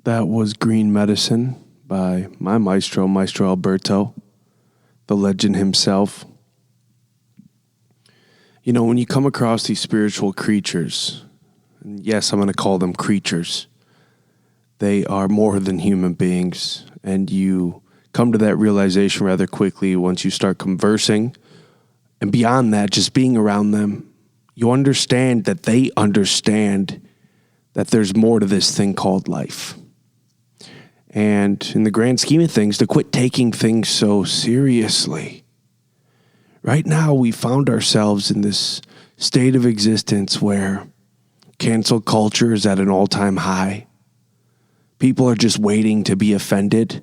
That was Green Medicine by my maestro, Maestro Alberto, the legend himself. You know, when you come across these spiritual creatures, and yes, I'm going to call them creatures, they are more than human beings, and you come to that realization rather quickly once you start conversing, and beyond that, just being around them, you understand that they understand that there's more to this thing called life. And in the grand scheme of things, to quit taking things so seriously. Right now, we found ourselves in this state of existence where cancel culture is at an all-time high. People are just waiting to be offended.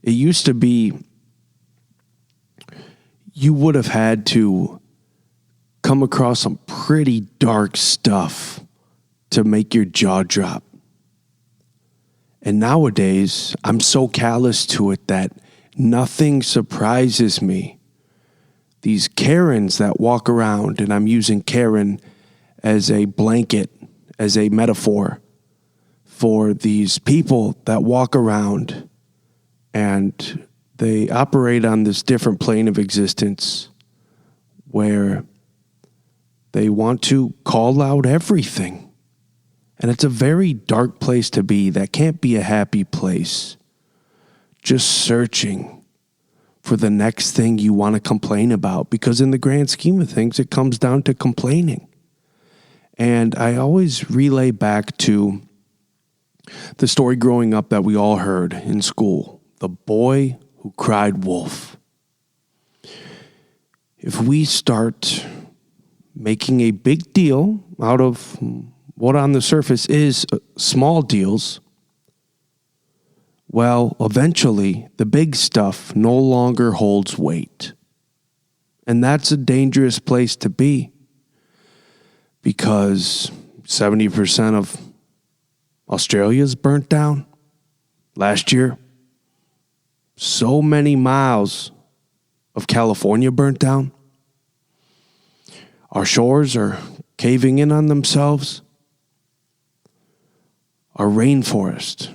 It used to be you would have had to come across some pretty dark stuff to make your jaw drop. And nowadays, I'm so callous to it that nothing surprises me. These Karens that walk around, and I'm using Karen as a blanket, as a metaphor for these people that walk around and they operate on this different plane of existence where they want to call out everything. And it's a very dark place to be. That can't be a happy place. Just searching for the next thing you want to complain about. Because in the grand scheme of things, it comes down to complaining. And I always relay back to the story growing up that we all heard in school. The boy who cried wolf. If we start making a big deal out of what on the surface is small deals, well, eventually the big stuff no longer holds weight. And that's a dangerous place to be because 70% of Australia's burnt down last year. So many miles of California burnt down. Our shores are caving in on themselves. Our rainforest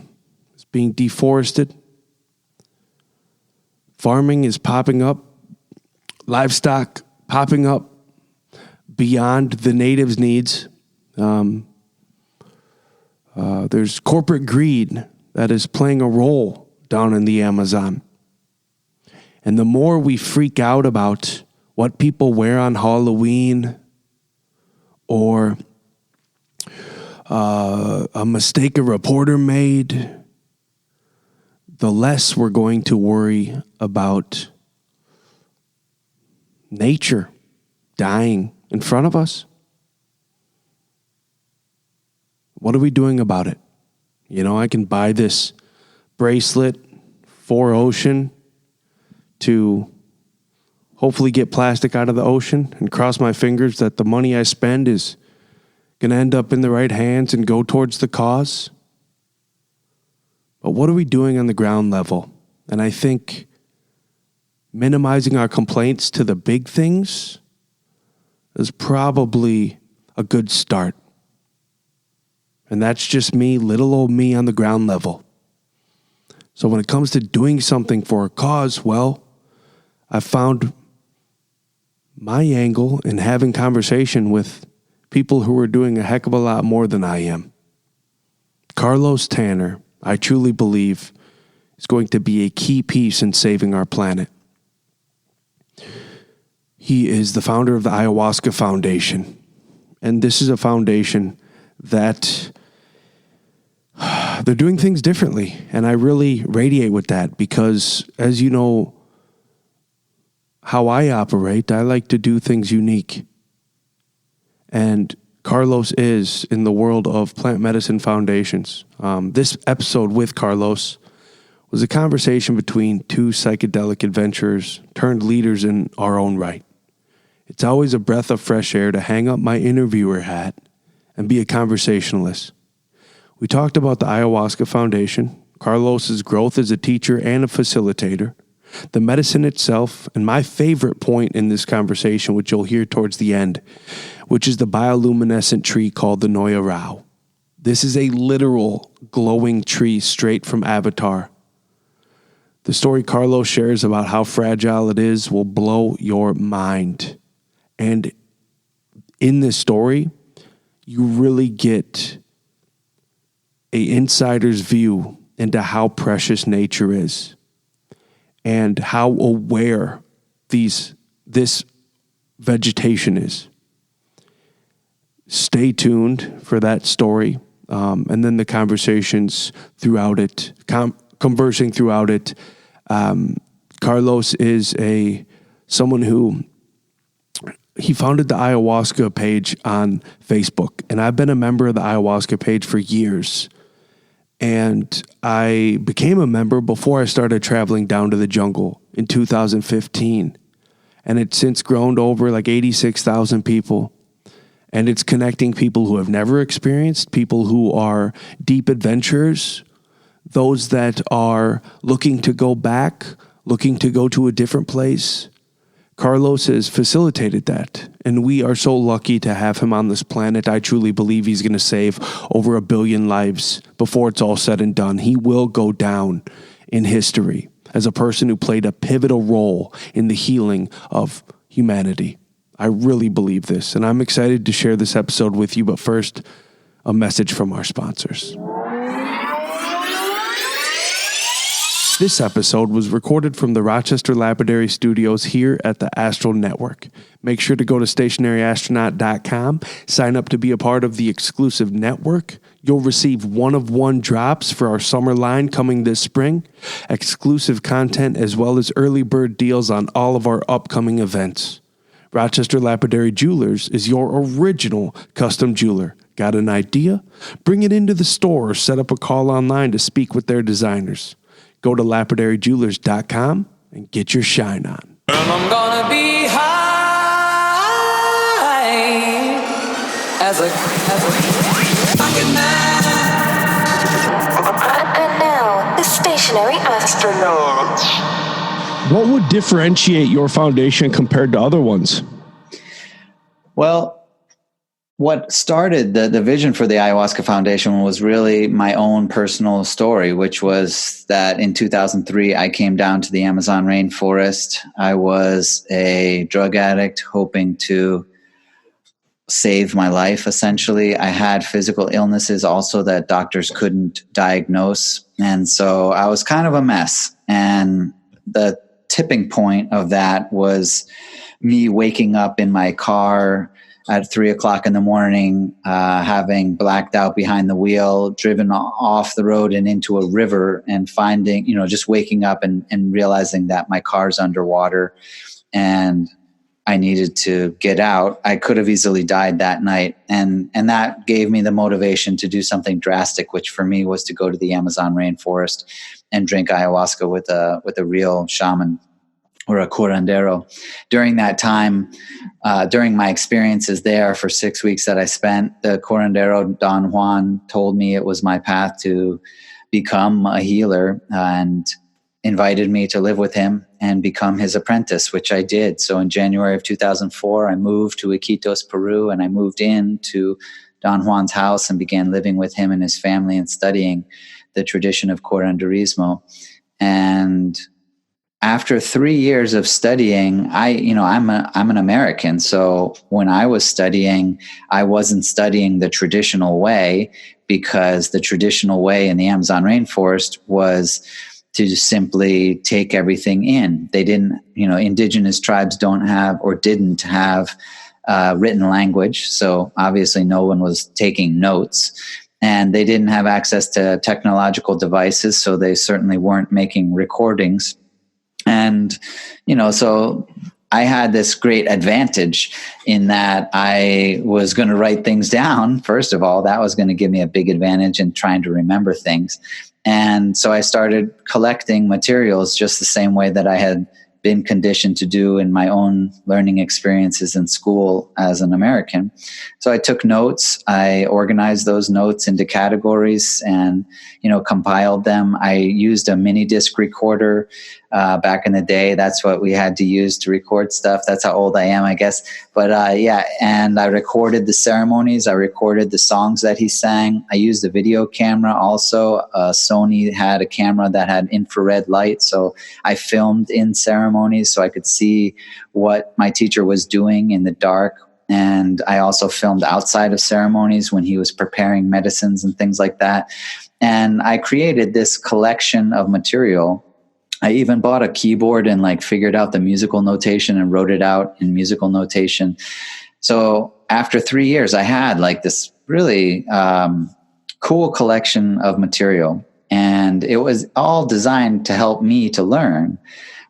is being deforested. Farming is popping up. Livestock popping up beyond the natives' needs. There's corporate greed that is playing a role down in the Amazon. And the more we freak out about what people wear on Halloween or a mistake a reporter made, the less we're going to worry about nature dying in front of us. What are we doing about it? You know, I can buy this bracelet for ocean to hopefully get plastic out of the ocean and cross my fingers that the money I spend is going to end up in the right hands and go towards the cause. But what are we doing on the ground level? And I think minimizing our complaints to the big things is probably a good start. And that's just me, little old me on the ground level. So when it comes to doing something for a cause, well, I found my angle in having conversation with people who are doing a heck of a lot more than I am. Carlos Tanner, I truly believe, is going to be a key piece in saving our planet. He is the founder of the Ayahuasca Foundation. And this is a foundation that they're doing things differently. And I really radiate with that because, as you know, how I operate, I like to do things unique. And Carlos is in the world of plant medicine foundations. This episode with Carlos was a conversation between two psychedelic adventurers turned leaders in our own right. It's always a breath of fresh air to hang up my interviewer hat and be a conversationalist. We talked about the Ayahuasca Foundation, Carlos's growth as a teacher and a facilitator, the medicine itself, and my favorite point in this conversation, which you'll hear towards the end, which is the bioluminescent tree called the Noya Rao. This is a literal glowing tree straight from Avatar. The story Carlos shares about how fragile it is will blow your mind. And in this story, you really get an insider's view into how precious nature is and how aware this vegetation is. Stay tuned for that story, and then the conversations throughout it, conversing throughout it. Carlos is someone who he founded the Ayahuasca page on Facebook, and I've been a member of the Ayahuasca page for years. And I became a member before I started traveling down to the jungle in 2015. And it's since grown to over like 86,000 people. And it's connecting people who have never experienced, people who are deep adventurers, those that are looking to go back, looking to go to a different place. Carlos has facilitated that, and we are so lucky to have him on this planet. I truly believe he's going to save over 1 billion lives before it's all said and done. He will go down in history as a person who played a pivotal role in the healing of humanity. I really believe this, and I'm excited to share this episode with you, but first, a message from our sponsors. This episode was recorded from the Rochester Lapidary Studios here at the Astral Network. Make sure to go to stationaryastronaut.com, sign up to be a part of the exclusive network. You'll receive one-of-one drops for our summer line coming this spring, exclusive content, as well as early bird deals on all of our upcoming events. Rochester Lapidary Jewelers is your original custom jeweler. Got an idea? Bring it into the store or set up a call online to speak with their designers. Go to lapidaryjewelers.com and get your shine on. And I'm gonna be high as a fucking man. And now, the stationary astronaut. What would differentiate your foundation compared to other ones? Well, what started the vision for the Ayahuasca Foundation was really my own personal story, which was that in 2003, I came down to the Amazon rainforest. I was a drug addict hoping to save my life, essentially. I had physical illnesses also that doctors couldn't diagnose. And so I was kind of a mess. And the tipping point of that was me waking up in my car at 3:00 in the morning, having blacked out behind the wheel, driven off the road and into a river, and finding, just waking up and realizing that my car's underwater and I needed to get out. I could have easily died that night. And that gave me the motivation to do something drastic, which for me was to go to the Amazon rainforest and drink ayahuasca with a real shaman or a curandero. During that time, during my experiences there for 6 weeks that I spent, the curandero, Don Juan, told me it was my path to become a healer and invited me to live with him and become his apprentice, which I did. So in January of 2004, I moved to Iquitos, Peru, and I moved into Don Juan's house and began living with him and his family and studying the tradition of curanderismo. And after 3 years of studying, I'm an American. So when I was studying, I wasn't studying the traditional way, because the traditional way in the Amazon rainforest was to simply take everything in. They didn't, indigenous tribes didn't have written language. So obviously no one was taking notes, and they didn't have access to technological devices. So they certainly weren't making recordings. And, so I had this great advantage in that I was going to write things down. First of all, that was going to give me a big advantage in trying to remember things. And so I started collecting materials just the same way that I had been conditioned to do in my own learning experiences in school as an American. So I took notes. I organized those notes into categories and, compiled them. I used a mini disc recorder back in the day. That's what we had to use to record stuff. That's how old I am, I guess. But and I recorded the ceremonies. I recorded the songs that he sang. I used a video camera also. Sony had a camera that had infrared light, so I filmed in ceremonies so I could see what my teacher was doing in the dark. And I also filmed outside of ceremonies when he was preparing medicines and things like that. And I created this collection of material. I even bought a keyboard and figured out the musical notation and wrote it out in musical notation. So after 3 years, I had this really cool collection of material, and it was all designed to help me to learn.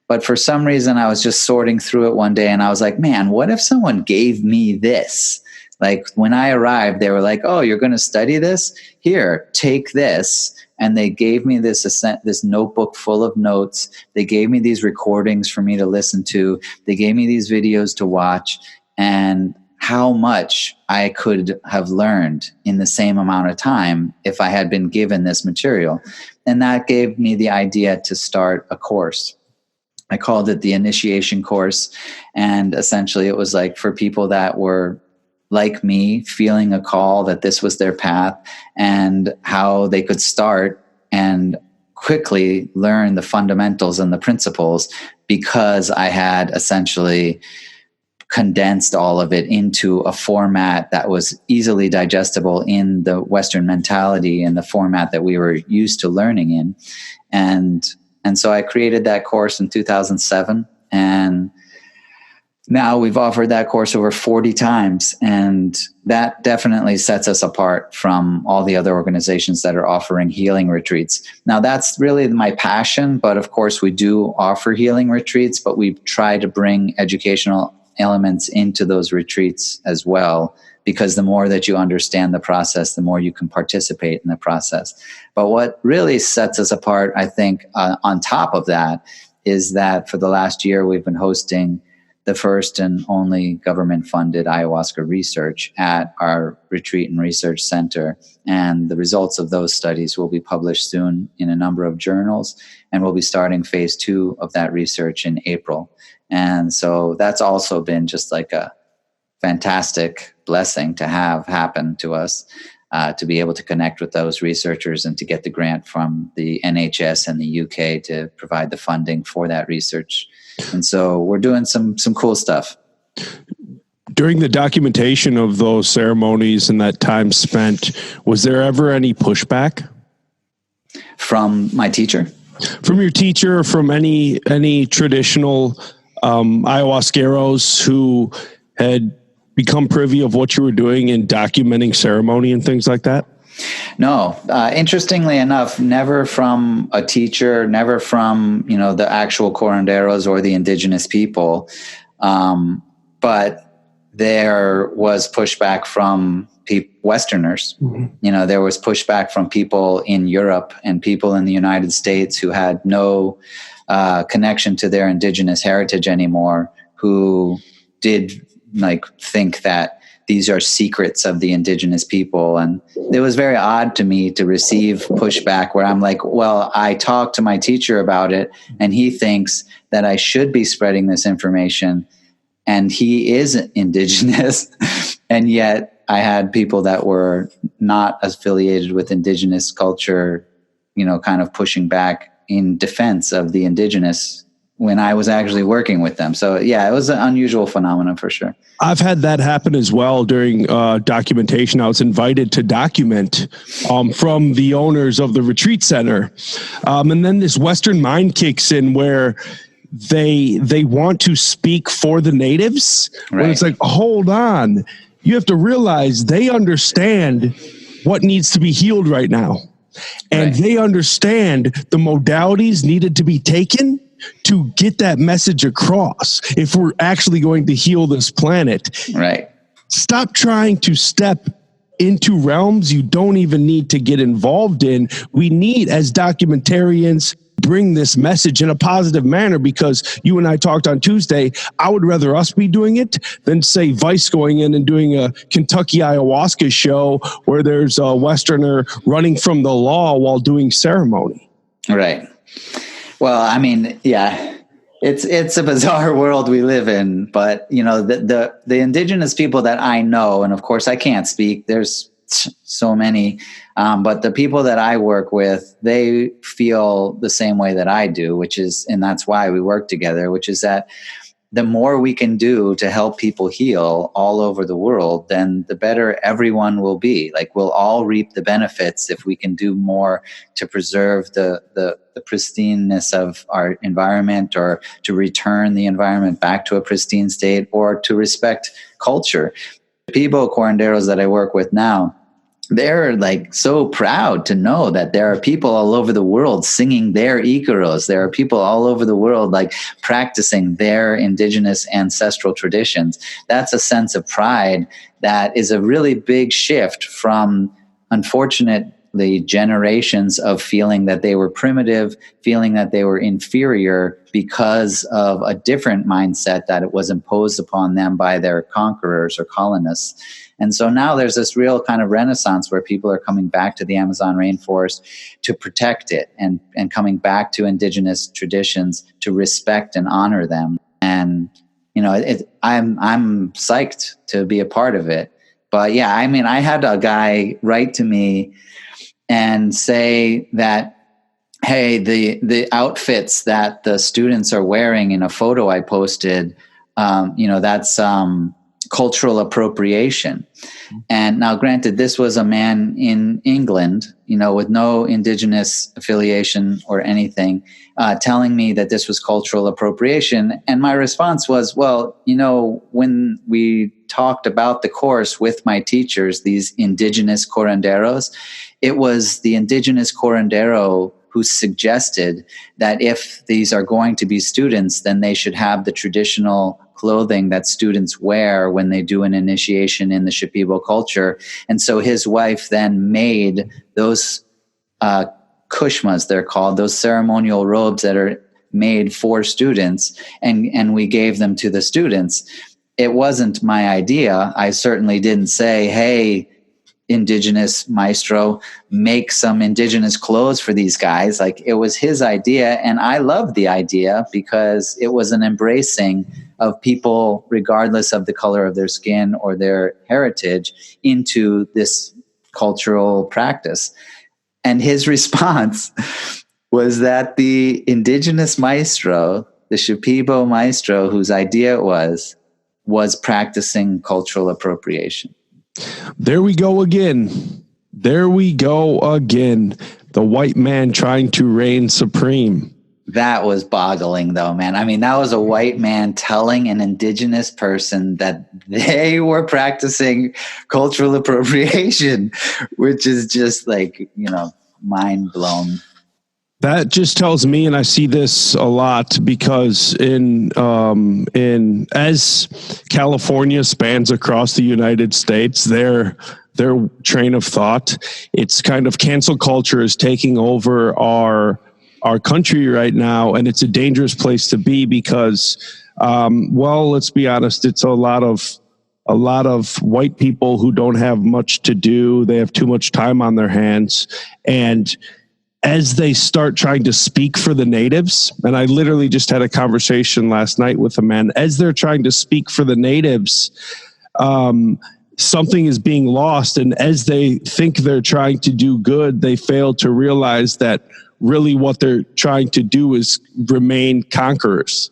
But for some reason, I was just sorting through it one day, and I was like, man, what if someone gave me this? When I arrived, they were like, oh, you're going to study this? Here, take this. And they gave me this notebook full of notes. They gave me these recordings for me to listen to. They gave me these videos to watch, and how much I could have learned in the same amount of time if I had been given this material. And that gave me the idea to start a course. I called it the initiation course. And essentially it was for people that were like me, feeling a call that this was their path, and how they could start and quickly learn the fundamentals and the principles, because I had essentially condensed all of it into a format that was easily digestible in the Western mentality and the format that we were used to learning in. And so I created that course in 2007, and now we've offered that course over 40 times, and that definitely sets us apart from all the other organizations that are offering healing retreats. Now, that's really my passion, but of course we do offer healing retreats, but we try to bring educational elements into those retreats as well, because the more that you understand the process, the more you can participate in the process. But what really sets us apart, I think, on top of that, is that for the last year we've been hosting the first and only government-funded ayahuasca research at our retreat and research center. And the results of those studies will be published soon in a number of journals, and we'll be starting phase 2 of that research in April. And so that's also been just a fantastic blessing to have happen to us, to be able to connect with those researchers and to get the grant from the NHS and the UK to provide the funding for that research. And so we're doing some cool stuff. During the documentation of those ceremonies and that time spent, was there ever any pushback? From my teacher? From your teacher, from any traditional ayahuasqueros who had become privy of what you were doing in documenting ceremony and things like that? No. Interestingly enough, never from a teacher, never from, the actual curanderos or the indigenous people. But there was pushback from Westerners. Mm-hmm. There was pushback from people in Europe and people in the United States who had no connection to their indigenous heritage anymore, who did think that these are secrets of the indigenous people. And it was very odd to me to receive pushback where I'm like, well, I talked to my teacher about it, and he thinks that I should be spreading this information, and he is indigenous. And yet I had people that were not affiliated with indigenous culture, kind of pushing back in defense of the indigenous when I was actually working with them. So yeah, it was an unusual phenomenon for sure. I've had that happen as well during documentation. I was invited to document from the owners of the retreat center. And then this Western mind kicks in where they want to speak for the natives. Right. When it's like, hold on, you have to realize they understand what needs to be healed right now. And right. They understand the modalities needed to be taken to get that message across if we're actually going to heal this planet. Right. Stop trying to step into realms you don't even need to get involved in. We need, as documentarians, bring this message in a positive manner, because you and I talked on Tuesday. I would rather us be doing it than, say, Vice going in and doing a Kentucky ayahuasca show where there's a Westerner running from the law while doing ceremony. Right. Well, I mean, yeah, it's a bizarre world we live in, but you know, the indigenous people that I know, and of course I can't speak, there's so many, but the people that I work with, they feel the same way that I do, which is, and that's why we work together, which is that the more we can do to help people heal all over the world, then the better everyone will be. Like, we'll all reap the benefits if we can do more to preserve the pristineness of our environment, or to return the environment back to a pristine state, or to respect culture. People, curanderos that I work with now, they're like so proud to know that there are people all over the world singing their Icaros. There are people all over the world like practicing their indigenous ancestral traditions. That's a sense of pride that is a really big shift from, unfortunately, generations of feeling that they were primitive, feeling that they were inferior because of a different mindset that it was imposed upon them by their conquerors or colonists. And so now there's this real kind of renaissance where people are coming back to the Amazon rainforest to protect it, and coming back to indigenous traditions to respect and honor them. And, you know, I'm psyched to be a part of it. But yeah, I mean, I had a guy write to me and say that, hey, the outfits that the students are wearing in a photo I posted, that's cultural appropriation. And now, granted, this was a man in England, with no indigenous affiliation or anything, telling me that this was cultural appropriation. And my response was, well, when we talked about the course with my teachers, these indigenous curanderos, it was the indigenous curandero who suggested that if these are going to be students, then they should have the traditional clothing that students wear when they do an initiation in the Shipibo culture. And so his wife then made those kushmas, they're called, those ceremonial robes that are made for students, and we gave them to the students. It wasn't my idea. I certainly didn't say, hey, indigenous maestro, make some indigenous clothes for these guys. Like, it was his idea, and I loved the idea because it was an embracing of people, regardless of the color of their skin or their heritage, into this cultural practice. And his response was that the indigenous maestro, the Shipibo maestro, whose idea it was practicing cultural appropriation. There we go again. There we go again. The white man trying to reign supreme. That was boggling, though, man. I mean, that was a white man telling an indigenous person that they were practicing cultural appropriation, which is just like, mind blown. That just tells me, and I see this a lot, because as California spans across the United States, their train of thought, it's kind of cancel culture is taking over our country right now, and it's a dangerous place to be because, let's be honest, it's a lot of white people who don't have much to do. They have too much time on their hands, and as they start trying to speak for the natives, and I literally just had a conversation last night with a man, as they're trying to speak for the natives, something is being lost. And as they think they're trying to do good, they fail to realize that really what they're trying to do is remain conquerors.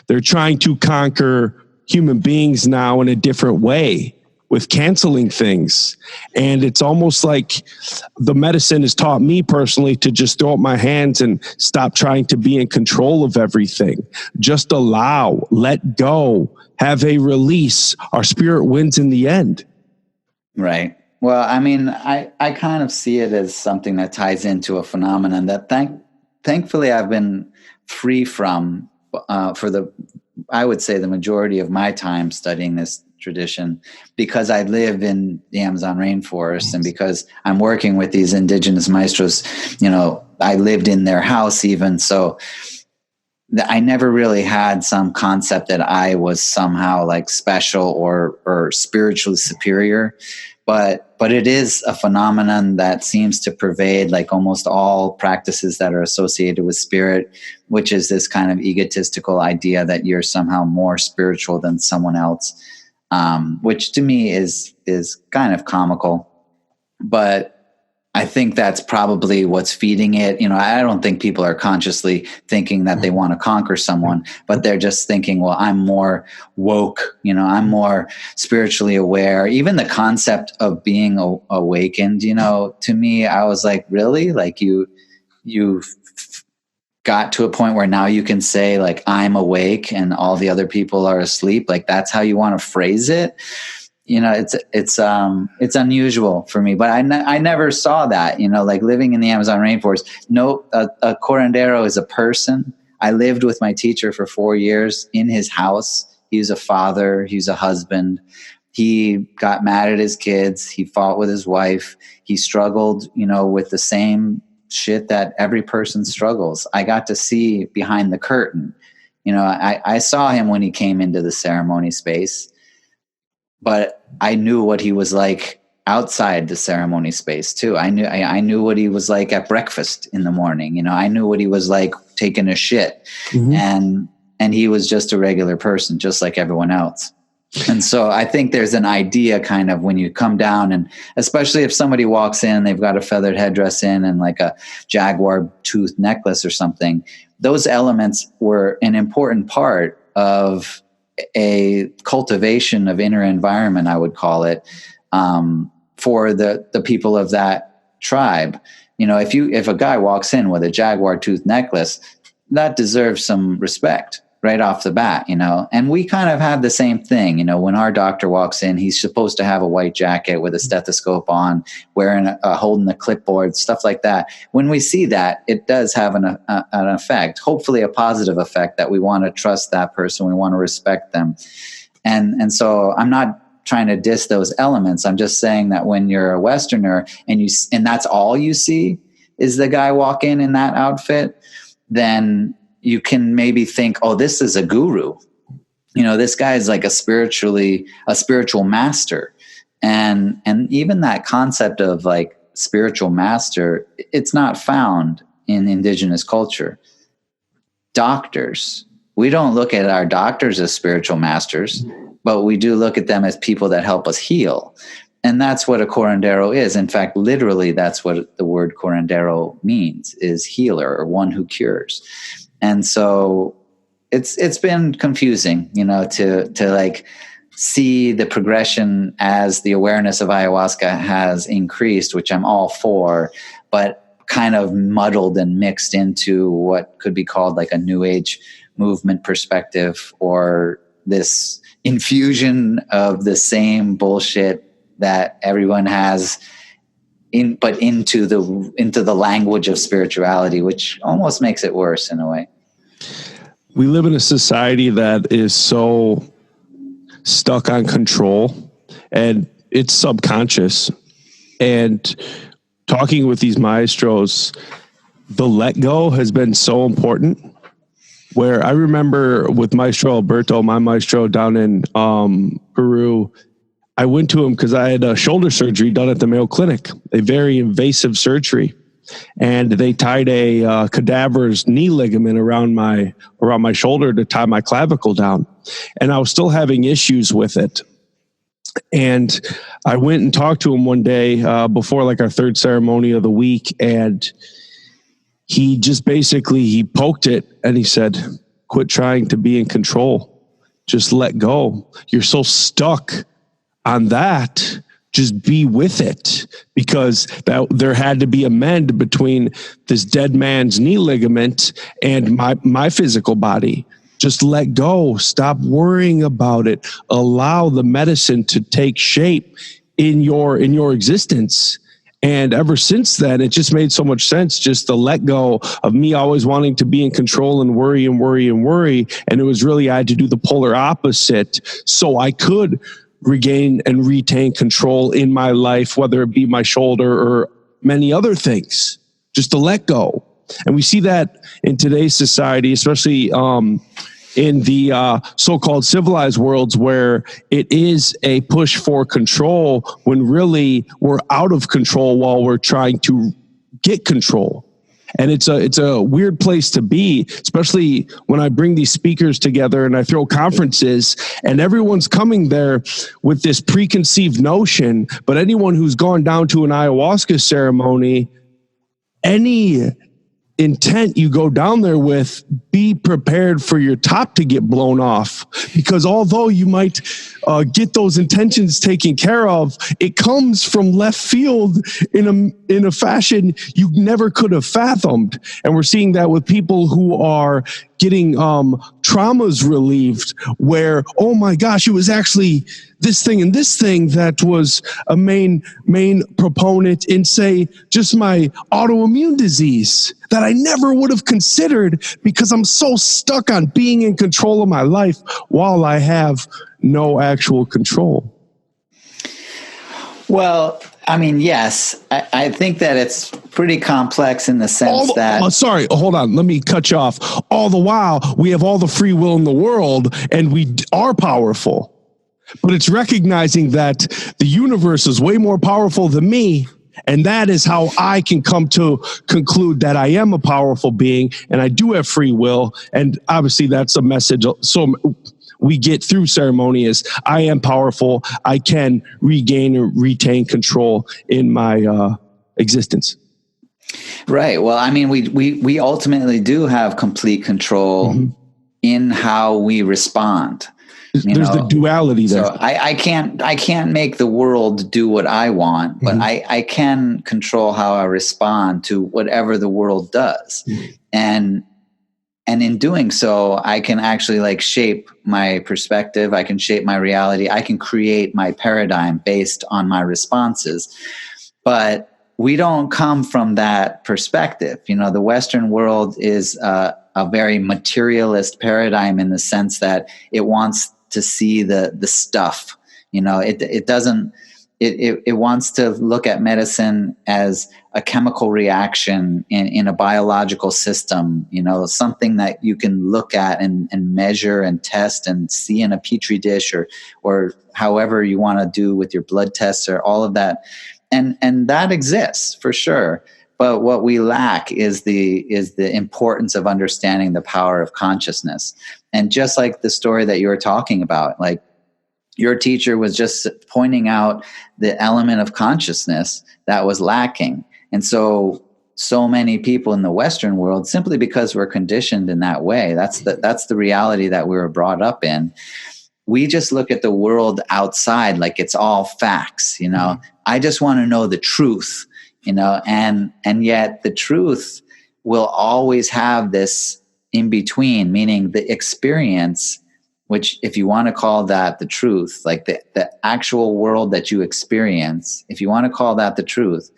They're trying to conquer human beings now in a different way, with canceling things. And it's almost like the medicine has taught me personally to just throw up my hands and stop trying to be in control of everything. Just allow, let go, have a release. Our spirit wins in the end. Right. Well, I mean, I kind of see it as something that ties into a phenomenon that thankfully I've been free from I would say the majority of my time studying this tradition, because I live in the Amazon rainforest and because I'm working with these indigenous maestros, I lived in their house even. So I never really had some concept that I was somehow like special or spiritually superior. But it is a phenomenon that seems to pervade like almost all practices that are associated with spirit, which is this kind of egotistical idea that you're somehow more spiritual than someone else, which to me is kind of comical. But I think that's probably what's feeding it. I don't think people are consciously thinking that they want to conquer someone, but they're just thinking, well, I'm more woke, I'm more spiritually aware. Even the concept of being awakened, to me, I was like, really? Like you got to a point where now you can say like, I'm awake and all the other people are asleep. Like that's how you want to phrase it. It's unusual for me, but I never saw that, like living in the Amazon rainforest. No, a curandero is a person. I lived with my teacher for 4 years in his house. He was a father. He was a husband. He got mad at his kids. He fought with his wife. He struggled, with the same shit that every person struggles. I got to see behind the curtain. I saw him when he came into the ceremony space. But I knew what he was like outside the ceremony space too. I knew what he was like at breakfast in the morning. I knew what he was like taking a shit, and he was just a regular person, just like everyone else. And so I think there's an idea kind of when you come down, and especially if somebody walks in, they've got a feathered headdress in and like a jaguar tooth necklace or something. Those elements were an important part of a cultivation of inner environment, I would call it, for the people of that tribe. If a guy walks in with a jaguar tooth necklace, that deserves some respect right off the bat, and we kind of have the same thing. When our doctor walks in, he's supposed to have a white jacket with a stethoscope on, wearing holding a clipboard, stuff like that. When we see that, it does have an effect, hopefully a positive effect, that we want to trust that person. We want to respect them. And so I'm not trying to diss those elements. I'm just saying that when you're a Westerner and that's all you see is the guy walk in that outfit, then you can maybe think, oh, this is a guru. This guy is like a spiritual master. And even that concept of like spiritual master, it's not found in indigenous culture. Doctors, we don't look at our doctors as spiritual masters, but we do look at them as people that help us heal. And that's what a curandero is. In fact, literally, that's what the word curandero means, is healer, or one who cures. And so it's been confusing, to like see the progression as the awareness of ayahuasca has increased, which I'm all for, but kind of muddled and mixed into what could be called like a new age movement perspective, or this infusion of the same bullshit that everyone has but into the language of spirituality, which almost makes it worse in a way. We live in a society that is so stuck on control, and it's subconscious. And talking with these maestros, the let go has been so important. Where I remember with Maestro Alberto, my maestro down in Peru, I went to him because I had a shoulder surgery done at the Mayo Clinic, a very invasive surgery. And they tied a cadaver's knee ligament around my shoulder to tie my clavicle down. And I was still having issues with it. And I went and talked to him one day before like our third ceremony of the week. And he just basically, he poked it and he said, quit trying to be in control. Just let go. You're so stuck on that. Just be with it, because there had to be a mend between this dead man's knee ligament and my physical body. Just let go. Stop worrying about it. Allow the medicine to take shape in your existence. And ever since then, it just made so much sense just to let go of me always wanting to be in control and worry and worry and worry. And it was really, I had to do the polar opposite so I could regain and retain control in my life, whether it be my shoulder or many other things, just to let go. And we see that in today's society, especially in the so-called civilized worlds, where it is a push for control when really we're out of control while we're trying to get control. And it's a weird place to be, especially when I bring these speakers together and I throw conferences and everyone's coming there with this preconceived notion. But anyone who's gone down to an ayahuasca ceremony, any intent you go down there with, be prepared for your top to get blown off, because although you might get those intentions taken care of, it comes from left field in a fashion you never could have fathomed. And we're seeing that with people who are getting traumas relieved, where, oh my gosh, it was actually this thing and this thing that was a main proponent in, say, just my autoimmune disease that I never would have considered, because I'm so stuck on being in control of my life while I have no actual control. Well, I mean, yes, I think that it's pretty complex in the sense that... sorry, hold on. Let me cut you off. All the while, we have all the free will in the world, and we are powerful. But it's recognizing that the universe is way more powerful than me, and that is how I can come to conclude that I am a powerful being, and I do have free will. And obviously, that's a message. So we get through ceremony is I am powerful. I can regain or retain control in my existence. Right. Well, I mean, we ultimately do have complete control in how we respond. There's the duality there. So I can't make the world do what I want, but I can control how I respond to whatever the world does. And in doing so, I can actually shape my perspective. I can shape my reality. I can create my paradigm based on my responses. But we don't come from that perspective. The Western world is a very materialist paradigm in the sense that it wants to see the stuff. It doesn't. It wants to look at medicine as a chemical reaction in a biological system, something that you can look at and measure and test and see in a petri dish or however you want to do with your blood tests or all of that. And that exists for sure. But what we lack is the importance of understanding the power of consciousness. And just like the story that you were talking about, your teacher was just pointing out the element of consciousness that was lacking. And so many people in the Western world, simply because we're conditioned in that way, that's the reality that we were brought up in. We just look at the world outside like it's all facts, I just want to know the truth, and yet the truth will always have this in between, meaning the experience, which if you want to call that the truth, like the actual world that you experience, if you want to call that the truth,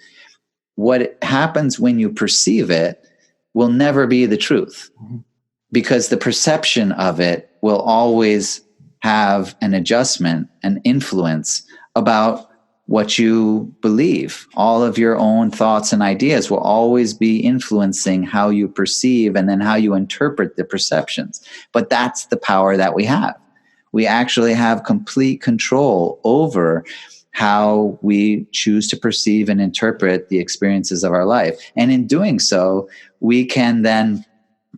what happens when you perceive it will never be the truth, because the perception of it will always have an adjustment, an influence about what you believe. All of your own thoughts and ideas will always be influencing how you perceive and then how you interpret the perceptions. But that's the power that we have. We actually have complete control over how we choose to perceive and interpret the experiences of our life. And in doing so, we can then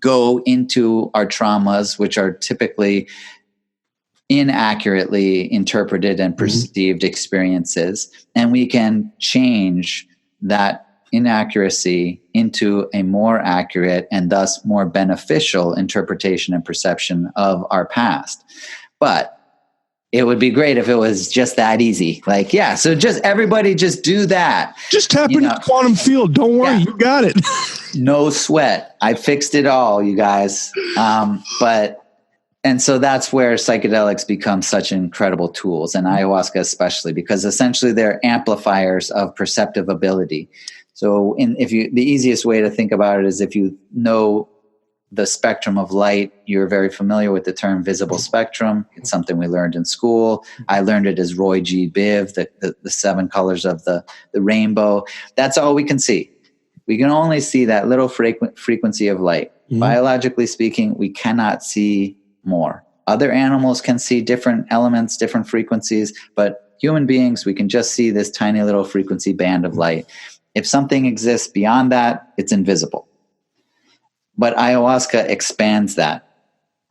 go into our traumas, which are typically inaccurately interpreted and perceived experiences, and we can change that inaccuracy into a more accurate and thus more beneficial interpretation and perception of our past. But it would be great if it was just that easy. So just everybody just do that. Just tap into the quantum field. Don't worry, you got it. No sweat. I fixed it all, you guys. And so that's where psychedelics become such incredible tools, and ayahuasca especially, because essentially they're amplifiers of perceptive ability. So the easiest way to think about it is if you know the spectrum of light. You're very familiar with the term visible spectrum. It's something we learned in school. I learned it as Roy G. Biv, the 7 colors of the rainbow. That's all we can see. We can only see that little frequency of light. Mm-hmm. Biologically speaking, we cannot see more. Other animals can see different elements, different frequencies, but human beings, we can just see this tiny little frequency band of light. If something exists beyond that, it's invisible. But ayahuasca expands that.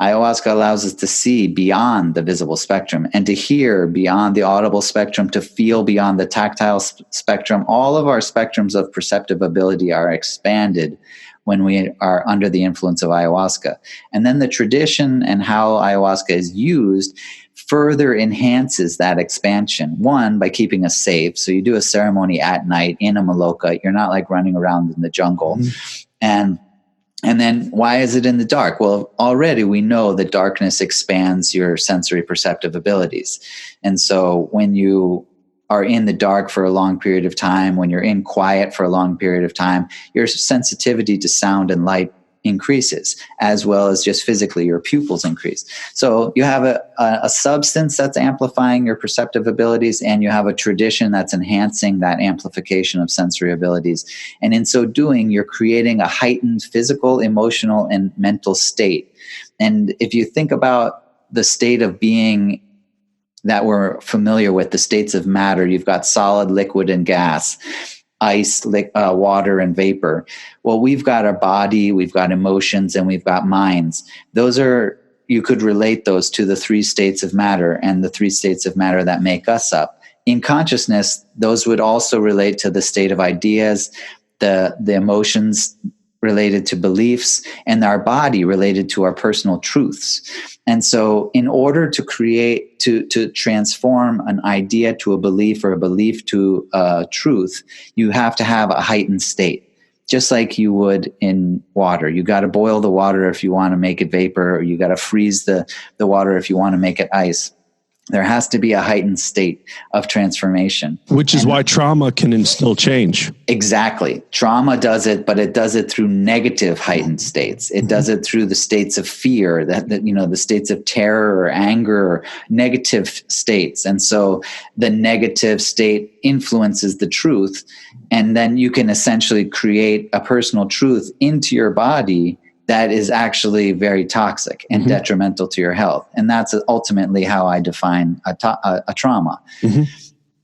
Ayahuasca allows us to see beyond the visible spectrum and to hear beyond the audible spectrum, to feel beyond the tactile spectrum. All of our spectrums of perceptive ability are expanded when we are under the influence of ayahuasca. And then the tradition and how ayahuasca is used further enhances that expansion. One, by keeping us safe. So you do a ceremony at night in a maloca. You're not like running around in the jungle. Mm-hmm. And then why is it in the dark? Well, already we know that darkness expands your sensory perceptive abilities. And so when you are in the dark for a long period of time, when you're in quiet for a long period of time, your sensitivity to sound and light increases, as well as just physically your pupils increase. So you have a substance that's amplifying your perceptive abilities, and you have a tradition that's enhancing that amplification of sensory abilities. And in so doing, you're creating a heightened physical, emotional, and mental state. And if you think about the state of being that we're familiar with, the states of matter, you've got solid, liquid, and gas, ice, water, and vapor. Well, we've got our body, we've got emotions, and we've got minds. Those are, you could relate those to the 3 states of matter and the 3 states of matter that make us up. In consciousness, those would also relate to the state of ideas, the emotions related to beliefs, and our body related to our personal truths. And so in order to create, to transform an idea to a belief or a belief to a truth, you have to have a heightened state, just like you would in water. You got to boil the water if you want to make it vapor, or you got to freeze the water if you want to make it ice. There has to be a heightened state of transformation. Which is why trauma can instill change. Exactly. Trauma does it, but it does it through negative heightened states. It does it through the states of fear, the states of terror or anger, or negative states. And so the negative state influences the truth. And then you can essentially create a personal truth into your body that is actually very toxic and detrimental to your health. And that's ultimately how I define a trauma. Mm-hmm.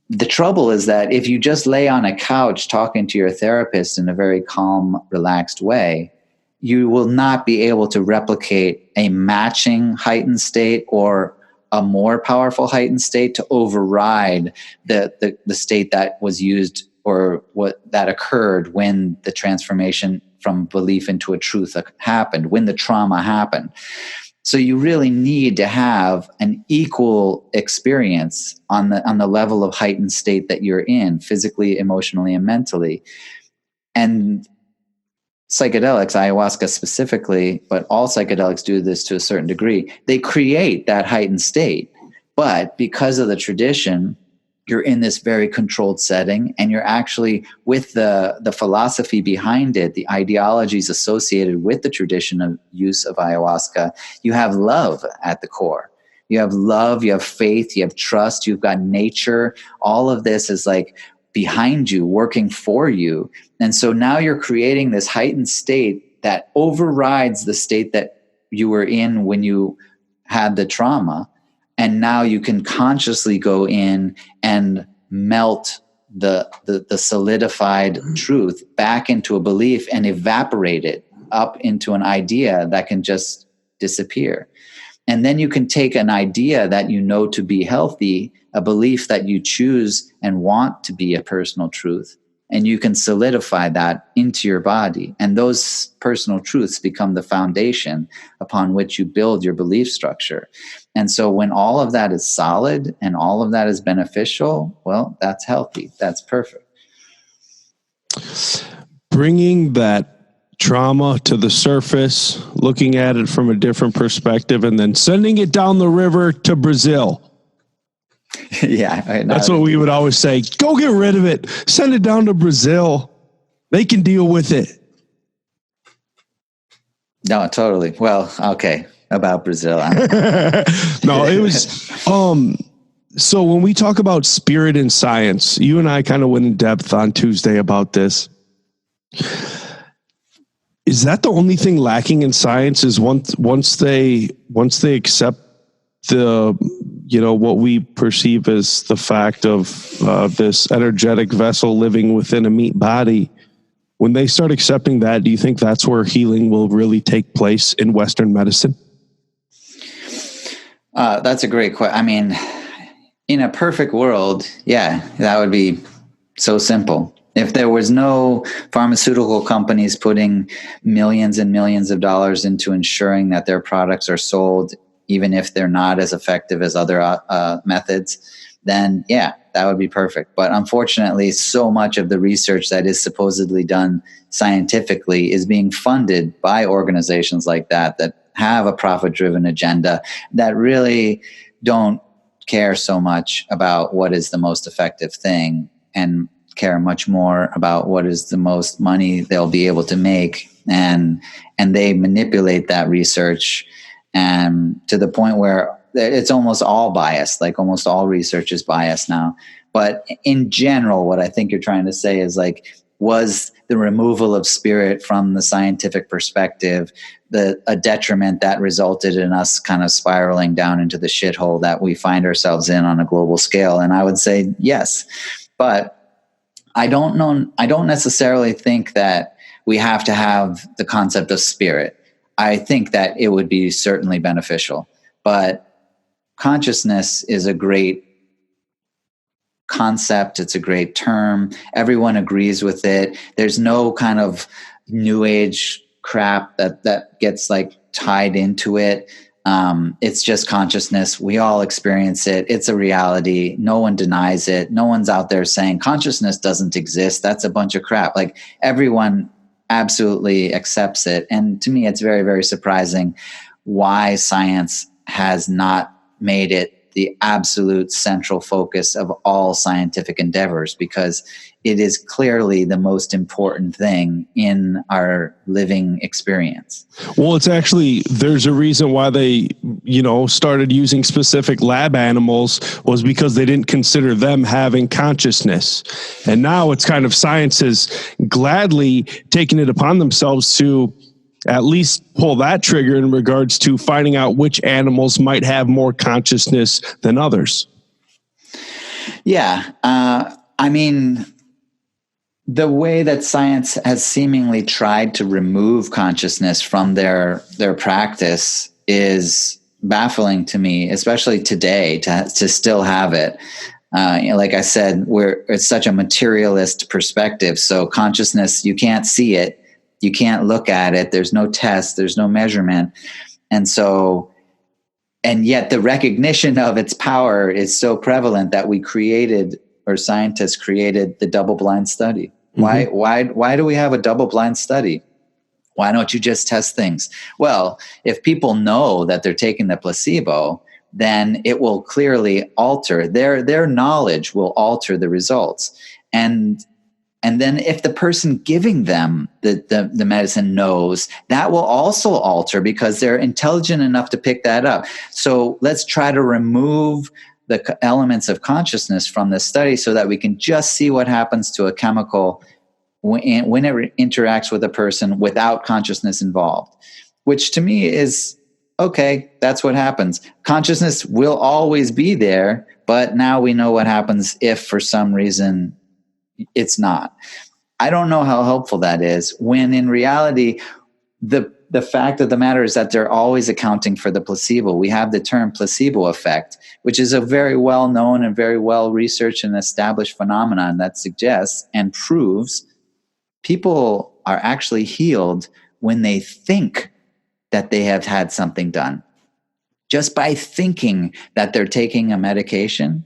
The trouble is that if you just lay on a couch talking to your therapist in a very calm, relaxed way, you will not be able to replicate a matching heightened state or a more powerful heightened state to override the state that was used or what that occurred when the transformation from belief into a truth happened, when the trauma happened. So you really need to have an equal experience on the level of heightened state that you're in, physically, emotionally, and mentally. And psychedelics, ayahuasca specifically, but all psychedelics do this to a certain degree. They create that heightened state. But because of the tradition, you're in this very controlled setting, and you're actually, with the philosophy behind it, the ideologies associated with the tradition of use of ayahuasca, you have love at the core. You have love, you have faith, you have trust, you've got nature. All of this is like behind you, working for you. And so now you're creating this heightened state that overrides the state that you were in when you had the trauma. And now you can consciously go in and melt the solidified truth back into a belief and evaporate it up into an idea that can just disappear. And then you can take an idea that you know to be healthy, a belief that you choose and want to be a personal truth, and you can solidify that into your body. And those personal truths become the foundation upon which you build your belief structure. And so when all of that is solid and all of that is beneficial, well, that's healthy. That's perfect. Bringing that trauma to the surface, looking at it from a different perspective, and then sending it down the river to Brazil. Yeah. That's what we would always say. Go get rid of it. Send it down to Brazil. They can deal with it. No, totally. Well, okay. About Brazil. No, it was, so when we talk about spirit and science, you and I kind of went in depth on Tuesday about this. Is that the only thing lacking in science is once they accept the, what we perceive as the fact of this energetic vessel living within a meat body, when they start accepting that, do you think that's where healing will really take place in Western medicine? That's a great question. I mean, in a perfect world, yeah, that would be so simple. If there was no pharmaceutical companies putting millions and millions of dollars into ensuring that their products are sold, even if they're not as effective as other methods, then yeah, that would be perfect. But unfortunately, so much of the research that is supposedly done scientifically is being funded by organizations like that have a profit-driven agenda that really don't care so much about what is the most effective thing and care much more about what is the most money they'll be able to make. And they manipulate that research and to the point where it's almost all biased, like almost all research is biased now. But in general, what I think you're trying to say is like, was the removal of spirit from the scientific perspective a detriment that resulted in us kind of spiraling down into the shithole that we find ourselves in on a global scale? And I would say yes. But I don't necessarily think that we have to have the concept of spirit. I think that it would be certainly beneficial. But consciousness is a great concept. It's a great term. Everyone agrees with it. There's no kind of new age crap that gets like tied into it. It's just consciousness. We all experience it. It's a reality. No one denies it. No one's out there saying consciousness doesn't exist. That's a bunch of crap. Like everyone absolutely accepts it. And to me, it's very, very surprising why science has not made it the absolute central focus of all scientific endeavors, because it is clearly the most important thing in our living experience. Well, it's actually, there's a reason why they, started using specific lab animals was because they didn't consider them having consciousness. And now it's kind of science has gladly taken it upon themselves to at least pull that trigger in regards to finding out which animals might have more consciousness than others. Yeah. I mean, the way that science has seemingly tried to remove consciousness from their practice is baffling to me, especially today, to still have it. Like I said, it's such a materialist perspective. So consciousness, you can't see it. You can't look at it. There's no test. There's no measurement. And yet the recognition of its power is so prevalent that scientists created the double-blind study. Mm-hmm. Why do we have a double-blind study? Why don't you just test things? Well, if people know that they're taking the placebo, then it will clearly alter their knowledge will alter the results. And then if the person giving them the medicine knows, that will also alter because they're intelligent enough to pick that up. So let's try to remove the elements of consciousness from this study so that we can just see what happens to a chemical when it interacts with a person without consciousness involved, which to me is, okay, that's what happens. Consciousness will always be there, but now we know what happens if for some reason it's not. I don't know how helpful that is when in reality, the fact of the matter is that they're always accounting for the placebo. We have the term placebo effect, which is a very well-known and very well-researched and established phenomenon that suggests and proves people are actually healed when they think that they have had something done. Just by thinking that they're taking a medication,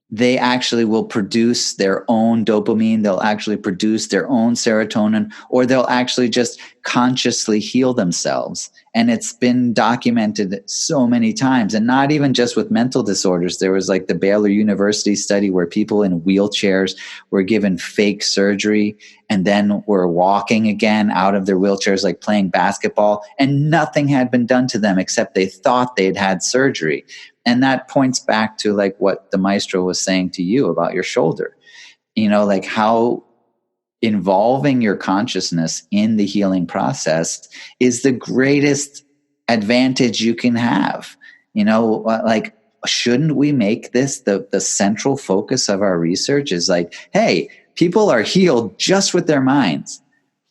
they actually will produce their own dopamine. They'll actually produce their own serotonin, or they'll actually just consciously heal themselves. And it's been documented so many times, and not even just with mental disorders. There was like the Baylor University study where people in wheelchairs were given fake surgery and then were walking again out of their wheelchairs, like playing basketball, and nothing had been done to them except they thought they'd had surgery. And that points back to like what the maestro was saying to you about your shoulder, like how involving your consciousness in the healing process is the greatest advantage you can have. Like, shouldn't we make this the central focus of our research? Is like, hey, people are healed just with their minds,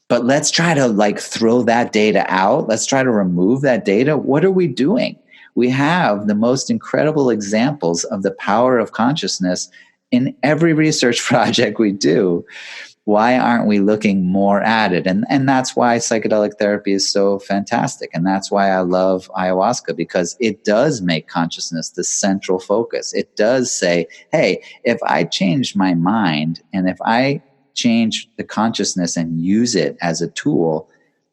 but let's try to like throw that data out. Let's try to remove that data. What are we doing? We have the most incredible examples of the power of consciousness in every research project we do. Why aren't we looking more at it? And that's why psychedelic therapy is so fantastic. And that's why I love ayahuasca, because it does make consciousness the central focus. It does say, hey, if I change my mind and if I change the consciousness and use it as a tool,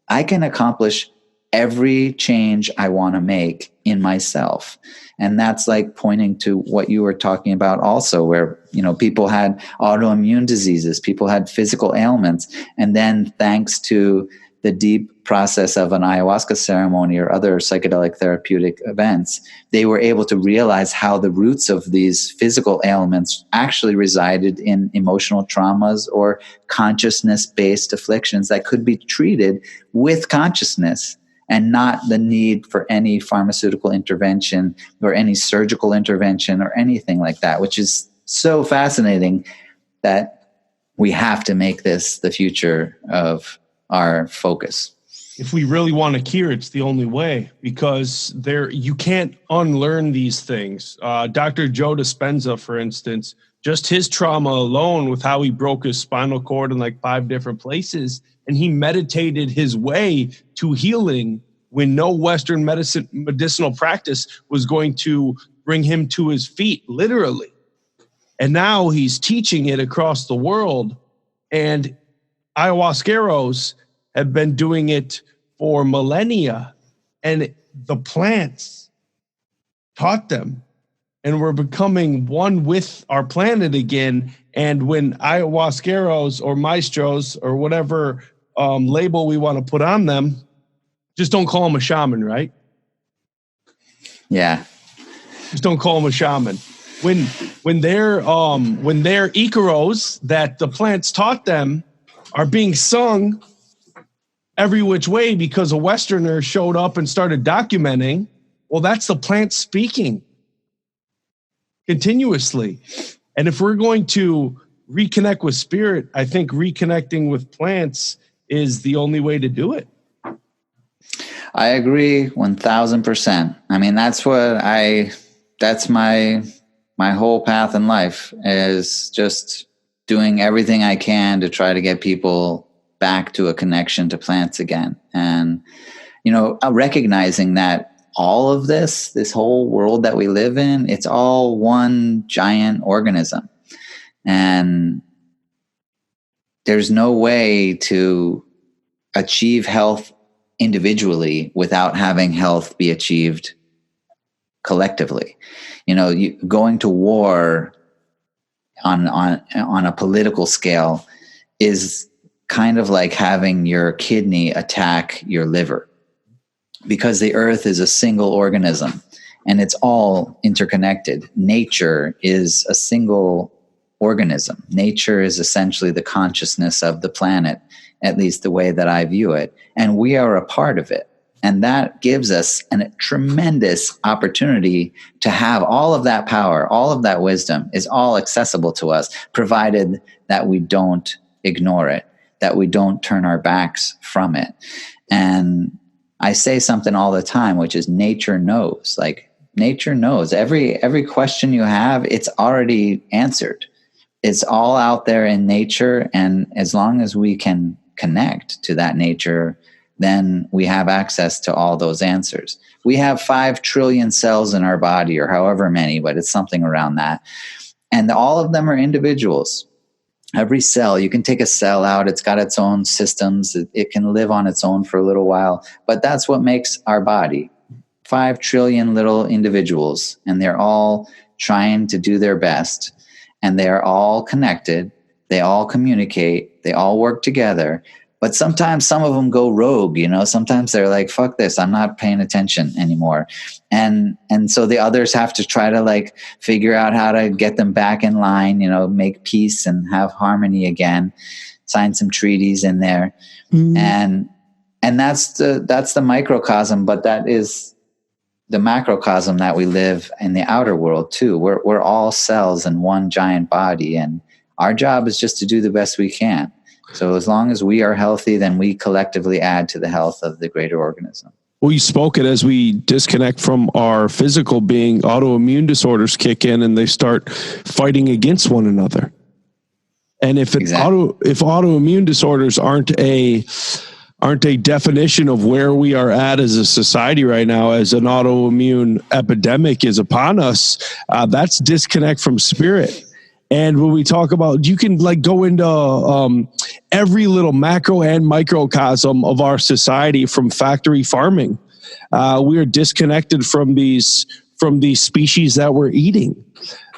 I can accomplish every change I want to make in myself. And that's like pointing to what you were talking about also, where, people had autoimmune diseases, people had physical ailments. And then thanks to the deep process of an ayahuasca ceremony or other psychedelic therapeutic events, they were able to realize how the roots of these physical ailments actually resided in emotional traumas or consciousness-based afflictions that could be treated with consciousness, and not the need for any pharmaceutical intervention or any surgical intervention or anything like that, which is so fascinating that we have to make this the future of our focus. If we really want to cure, it's the only way, because you can't unlearn these things. Dr. Joe Dispenza, for instance, just his trauma alone with how he broke his spinal cord in like 5 different places, and he meditated his way to healing when no Western medicinal practice was going to bring him to his feet, literally. And now he's teaching it across the world. And ayahuasqueros have been doing it for millennia. And the plants taught them. And we're becoming one with our planet again. And when ayahuasqueros or maestros or whatever label we want to put on them, just don't call them a shaman, right? Yeah. Just don't call them a shaman. When their Icaros that the plants taught them are being sung every which way because a Westerner showed up and started documenting, well, that's the plant speaking continuously. And if we're going to reconnect with spirit, I think reconnecting with plants is the only way to do it. I agree 1,000%. I mean, that's my whole path in life, is just doing everything I can to try to get people back to a connection to plants again. And, recognizing that all of this whole world that we live in, it's all one giant organism. And there's no way to achieve health individually without having health be achieved collectively. Going to war on a political scale is kind of like having your kidney attack your liver, because the earth is a single organism and it's all interconnected. Nature is a single organism. Nature is essentially the consciousness of the planet, at least the way that I view it. And we are a part of it. And that gives us a tremendous opportunity to have all of that power, all of that wisdom is all accessible to us, provided that we don't ignore it, that we don't turn our backs from it. And I say something all the time, which is nature knows. Like, nature knows. Every question you have, it's already answered. It's all out there in nature. And as long as we can connect to that nature, then we have access to all those answers. We have 5 trillion cells in our body, or however many, but it's something around that. And all of them are individuals. Every cell, you can take a cell out. It's got its own systems. It can live on its own for a little while. But that's what makes our body. 5 trillion little individuals. And they're all trying to do their best. And they're all connected. They all communicate. They all work together. But sometimes some of them go rogue, sometimes they're like, fuck this, I'm not paying attention anymore. And so the others have to try to figure out how to get them back in line, make peace and have harmony again, sign some treaties in there. Mm-hmm. And that's the microcosm, but that is the macrocosm that we live in the outer world too. We're all cells in one giant body, and our job is just to do the best we can. So as long as we are healthy, then we collectively add to the health of the greater organism. Well, you spoke it as we disconnect from our physical being, autoimmune disorders kick in and they start fighting against one another. And if autoimmune disorders aren't a definition of where we are at as a society right now, as an autoimmune epidemic is upon us, that's disconnect from spirit. And when we talk about, you can go into every little macro and microcosm of our society from factory farming. We are disconnected from these species that we're eating.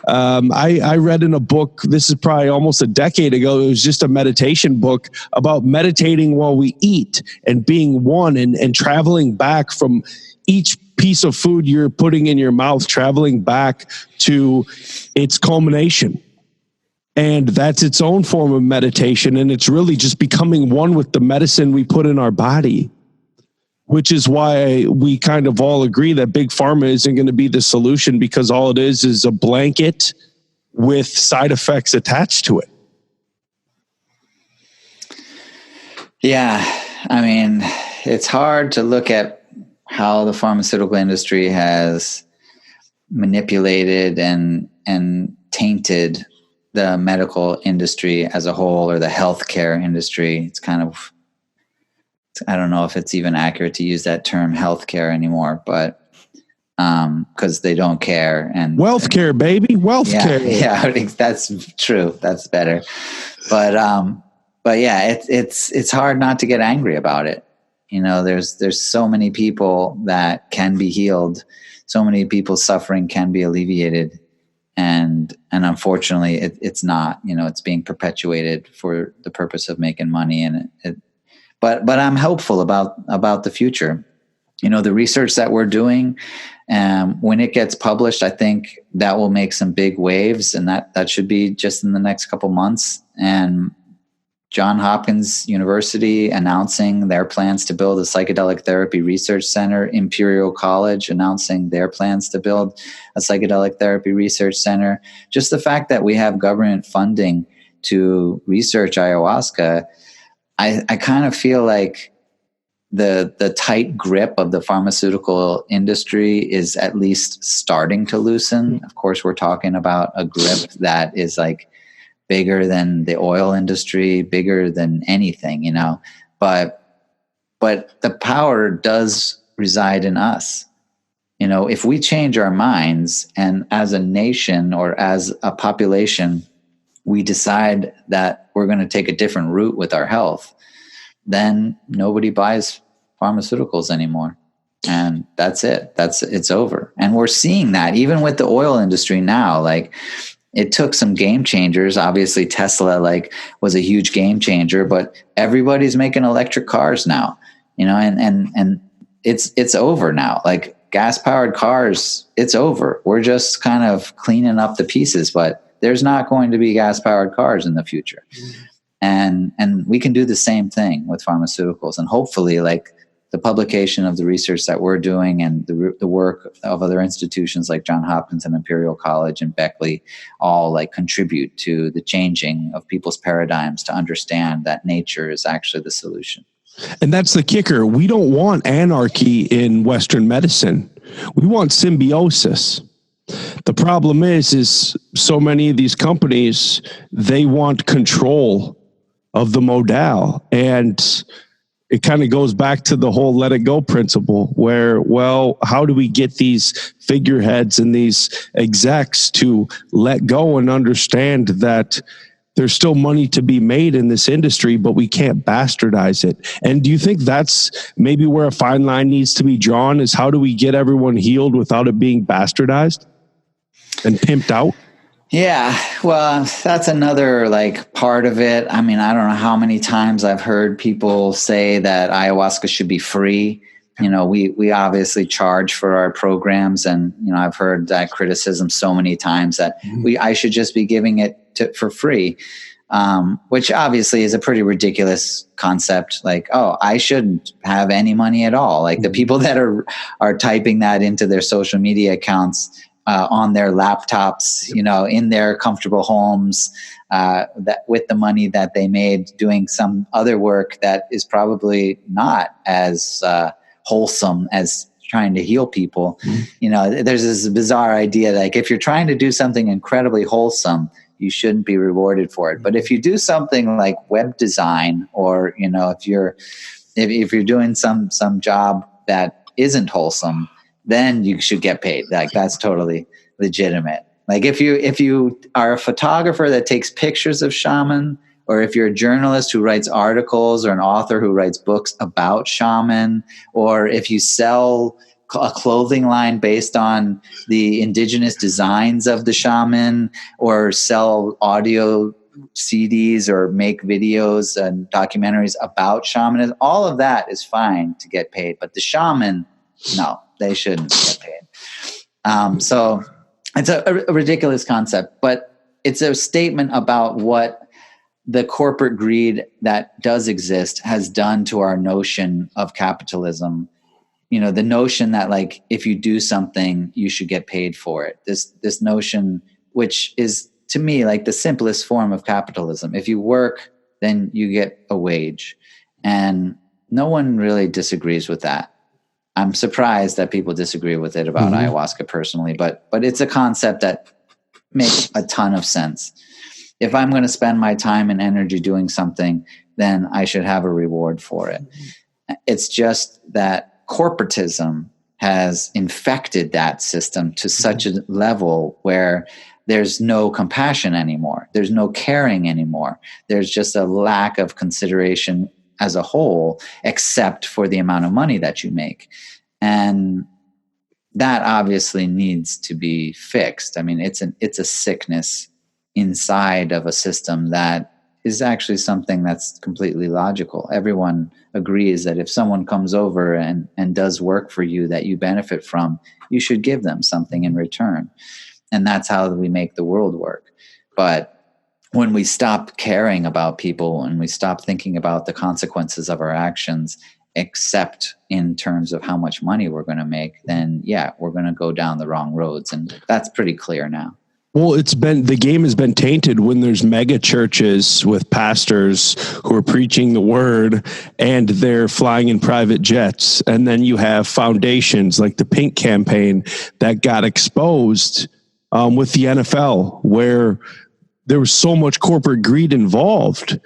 I read in a book, this is probably almost a decade ago, it was just a meditation book about meditating while we eat and being one and traveling back from each piece of food you're putting in your mouth, traveling back to its culmination. And that's its own form of meditation. And it's really just becoming one with the medicine we put in our body, which is why we kind of all agree that big pharma isn't going to be the solution, because all it is a blanket with side effects attached to it. Yeah. I mean, it's hard to look at how the pharmaceutical industry has manipulated and tainted the medical industry as a whole, or the healthcare industry. It's kind of, I don't know if it's even accurate to use that term healthcare anymore, but because they don't care. And wealth care, baby, wealth care. Yeah, I think that's true. That's better. But yeah, it's hard not to get angry about it. There's so many people that can be healed. So many people's suffering can be alleviated. And unfortunately it's not, it's being perpetuated for the purpose of making money. But I'm hopeful about the future. The research that we're doing, when it gets published, I think that will make some big waves, and that should be just in the next couple months. And Johns Hopkins University announcing their plans to build a psychedelic therapy research center, Imperial College announcing their plans to build a psychedelic therapy research center. Just the fact that we have government funding to research ayahuasca, I kind of feel like the tight grip of the pharmaceutical industry is at least starting to loosen. Of course, we're talking about a grip that is bigger than the oil industry, bigger than anything, but the power does reside in us. If we change our minds, and as a nation or as a population, we decide that we're going to take a different route with our health, then nobody buys pharmaceuticals anymore. And that's it. It's over. And we're seeing that even with the oil industry now. It took some game changers. Obviously, Tesla was a huge game changer, but everybody's making electric cars now, and it's over now. Gas powered cars, it's over. We're just kind of cleaning up the pieces, but there's not going to be gas powered cars in the future. And we can do the same thing with pharmaceuticals, and hopefully the publication of the research that we're doing and the work of other institutions like Johns Hopkins and Imperial College and Beckley all contribute to the changing of people's paradigms to understand that nature is actually the solution. And that's the kicker. We don't want anarchy in Western medicine. We want symbiosis. The problem is so many of these companies, they want control of the modal. And it kind of goes back to the whole let it go principle where, well, how do we get these figureheads and these execs to let go and understand that there's still money to be made in this industry, but we can't bastardize it? And do you think that's maybe where a fine line needs to be drawn, is how do we get everyone healed without it being bastardized and pimped out? Yeah, well, that's another like part of it. I mean, I don't know how many times I've heard people say that ayahuasca should be free. You know, we obviously charge for our programs, and you know, I've heard that criticism so many times that I should just be giving it for free, which obviously is a pretty ridiculous concept. Like, oh, I shouldn't have any money at all. Like the people that are typing that into their social media accounts. On their laptops, you know, in their comfortable homes, that with the money that they made doing some other work that is probably not as wholesome as trying to heal people. You know, there's this bizarre idea like if you're trying to do something incredibly wholesome, you shouldn't be rewarded for it. But if you do something like web design, or you know, if you're doing some job that isn't wholesome, then you should get paid. Like that's totally legitimate. Like if you are a photographer that takes pictures of shaman, or if you're a journalist who writes articles, or an author who writes books about shaman, or if you sell a clothing line based on the indigenous designs of the shaman, or sell audio CDs or make videos and documentaries about shamanism, all of that is fine to get paid. But the shaman, no, they shouldn't get paid. So it's a ridiculous concept, but it's a statement about what the corporate greed that does exist has done to our notion of capitalism. You know, the notion that like, if you do something, you should get paid for it. This notion, which is to me like the simplest form of capitalism. If you work, then you get a wage. And no one really disagrees with that. I'm surprised that people disagree with it about ayahuasca personally, but it's a concept that makes a ton of sense. If I'm going to spend my time and energy doing something, then I should have a reward for it. It's just that corporatism has infected that system to such a level where there's no compassion anymore. There's no caring anymore. There's just a lack of consideration as a whole, except for the amount of money that you make. And that obviously needs to be fixed. I mean, it's a sickness inside of a system that is actually something that's completely logical. Everyone agrees that if someone comes over and does work for you that you benefit from, you should give them something in return. And that's how we make the world work. But when we stop caring about people and we stop thinking about the consequences of our actions, except in terms of how much money we're going to make, then yeah, we're going to go down the wrong roads. And that's pretty clear now. Well, the game has been tainted when there's mega churches with pastors who are preaching the word and they're flying in private jets. And then you have foundations like the Pink campaign that got exposed with the NFL, where there was so much corporate greed involved.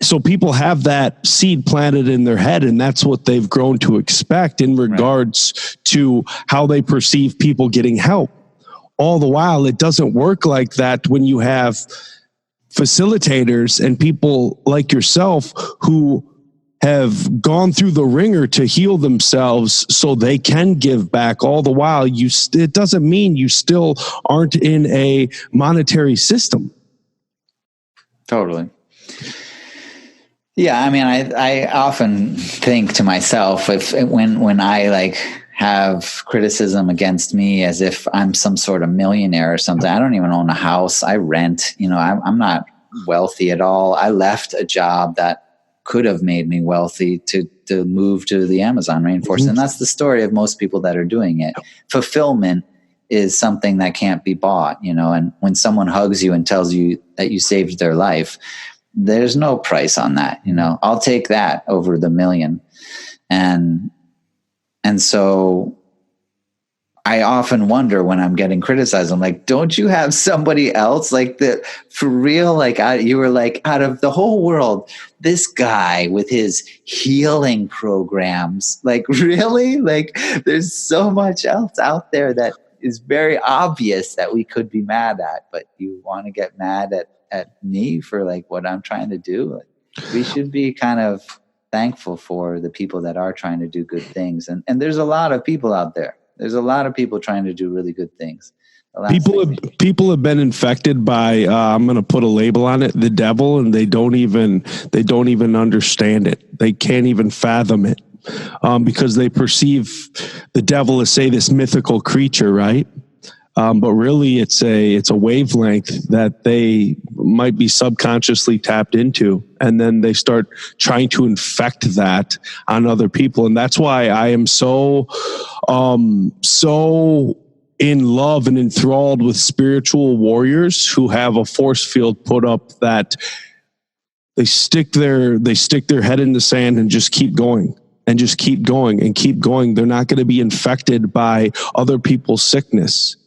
So people have that seed planted in their head, and that's what they've grown to expect in regards to how they perceive people getting help. All the while, it doesn't work like that when you have facilitators and people like yourself who have gone through the ringer to heal themselves so they can give back. All the while, it doesn't mean you still aren't in a monetary system. Totally. Yeah, I mean, I often think to myself, when I like have criticism against me as if I'm some sort of millionaire or something. I don't even own a house. I rent. You know, I'm not wealthy at all. I left a job that could have made me wealthy to move to the Amazon rainforest. And that's the story of most people that are doing it. Fulfillment is something that can't be bought, you know, and when someone hugs you and tells you that you saved their life, there's no price on that. You know, I'll take that over the million. And so I often wonder when I'm getting criticized, I'm like, don't you have somebody else like that for real? Like you were like, out of the whole world, this guy with his healing programs, like really? Like there's so much else out there that is very obvious that we could be mad at, but you want to get mad at me for like what I'm trying to do. Like, we should be kind of thankful for the people that are trying to do good things. And there's a lot of people out there. There's a lot of people trying to do really good things. People have been infected by I'm going to put a label on it, the devil, and they don't even understand it. They can't even fathom it because they perceive the devil as, say, this mythical creature, right? But really, it's a wavelength that they might be subconsciously tapped into, and then they start trying to infect that on other people. And that's why I am so in love and enthralled with spiritual warriors who have a force field put up that they stick their head in the sand and just keep going. And just keep going and keep going. They're not going to be infected by other people's sickness.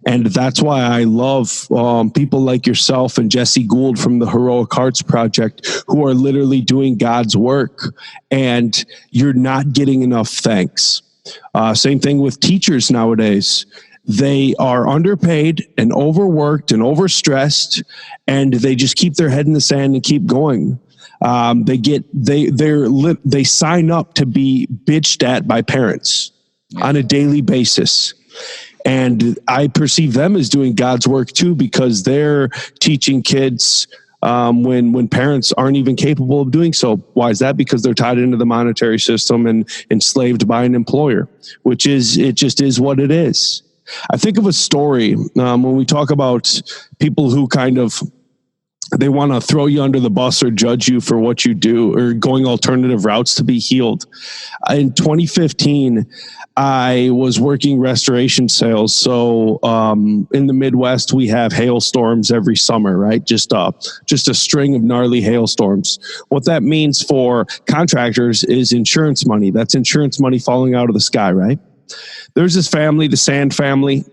And that's why I love people like yourself and Jesse Gould from the Heroic Hearts Project, who are literally doing God's work, and you're not getting enough thanks. Same thing with teachers nowadays. They are underpaid and overworked and overstressed, and they just keep their head in the sand and keep going. They sign up to be bitched at by parents on a daily basis. And I perceive them as doing God's work too, because they're teaching kids when parents aren't even capable of doing so. Why is that? Because they're tied into the monetary system and enslaved by an employer, it just is what it is. I think of a story when we talk about people who kind of, they want to throw you under the bus or judge you for what you do or going alternative routes to be healed. In 2015, I was working restoration sales. So in the Midwest, we have hailstorms every summer, right? Just a string of gnarly hailstorms. What that means for contractors is insurance money. That's insurance money falling out of the sky, right? There's this family, the Sand family.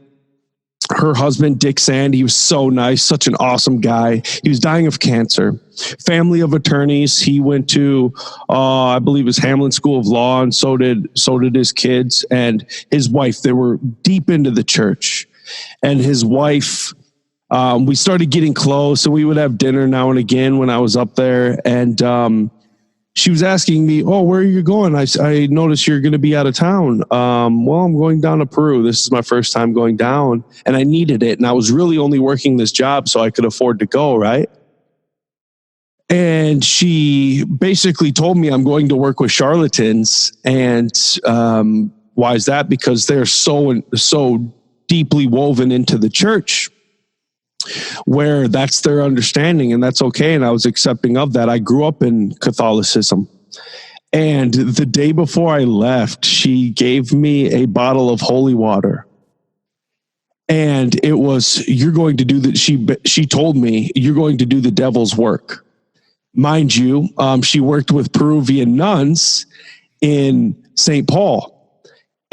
Her husband, Dick Sand, he was so nice, such an awesome guy. He was dying of cancer. Family of attorneys. He went to, I believe, his Hamlin School of Law, and so did his kids and his wife. They were deep into the church, and his wife. We started getting close, and we would have dinner now and again when I was up there, and she was asking me, "Oh, where are you going?" I noticed you're going to be out of town. Well, I'm going down to Peru. This is my first time going down, and I needed it. And I was really only working this job so I could afford to go, right? And she basically told me I'm going to work with charlatans. And why is that? Because they're so deeply woven into the church, where that's their understanding, and that's okay. And I was accepting of that. I grew up in Catholicism. And the day before I left, she gave me a bottle of holy water. And it was, you're going to do that. She told me, you're going to do the devil's work. Mind you, she worked with Peruvian nuns in St. Paul.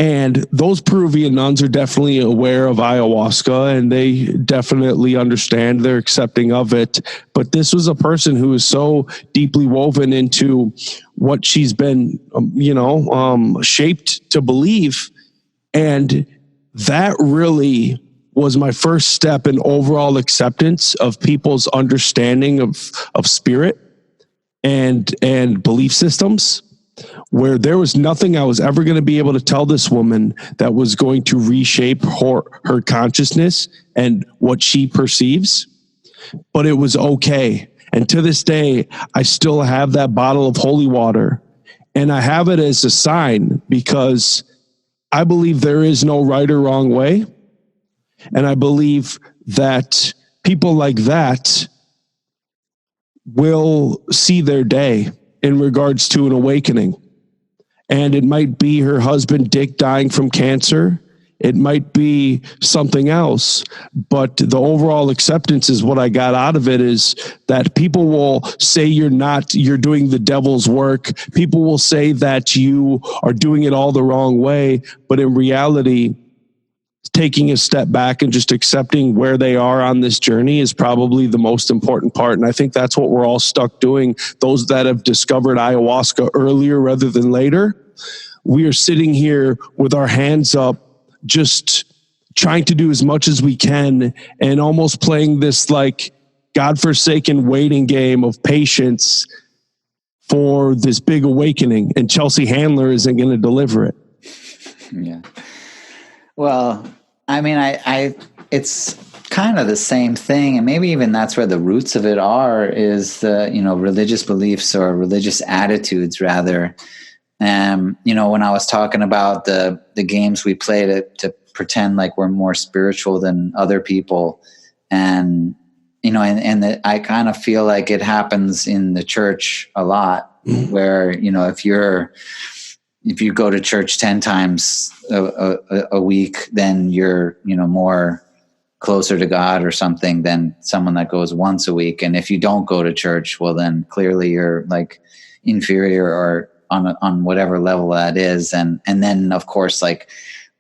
And those Peruvian nuns are definitely aware of ayahuasca, and they definitely understand, they're accepting of it. But this was a person who is so deeply woven into what she's been, shaped to believe. And that really was my first step in overall acceptance of people's understanding of spirit and belief systems, where there was nothing I was ever going to be able to tell this woman that was going to reshape her consciousness and what she perceives. But it was okay. And to this day, I still have that bottle of holy water. And I have it as a sign, because I believe there is no right or wrong way. And I believe that people like that will see their day in regards to an awakening. And it might be her husband, Dick, dying from cancer. It might be something else. But the overall acceptance is what I got out of it, is that people will say you're doing the devil's work. People will say that you are doing it all the wrong way. But in reality, taking a step back and just accepting where they are on this journey is probably the most important part. And I think that's what we're all stuck doing. Those that have discovered ayahuasca earlier rather than later, we are sitting here with our hands up, just trying to do as much as we can and almost playing this like godforsaken waiting game of patience for this big awakening. And Chelsea Handler isn't going to deliver it. Yeah. Well, I mean, I it's kind of the same thing, and maybe even that's where the roots of it are, is the, religious beliefs or religious attitudes rather. When I was talking about the games we play to pretend like we're more spiritual than other people, and I kind of feel like it happens in the church a lot, where if you go to church 10 times a week, then you're, more closer to God or something than someone that goes once a week. And if you don't go to church, well, then clearly you're like inferior or on whatever level that is. And then of course, like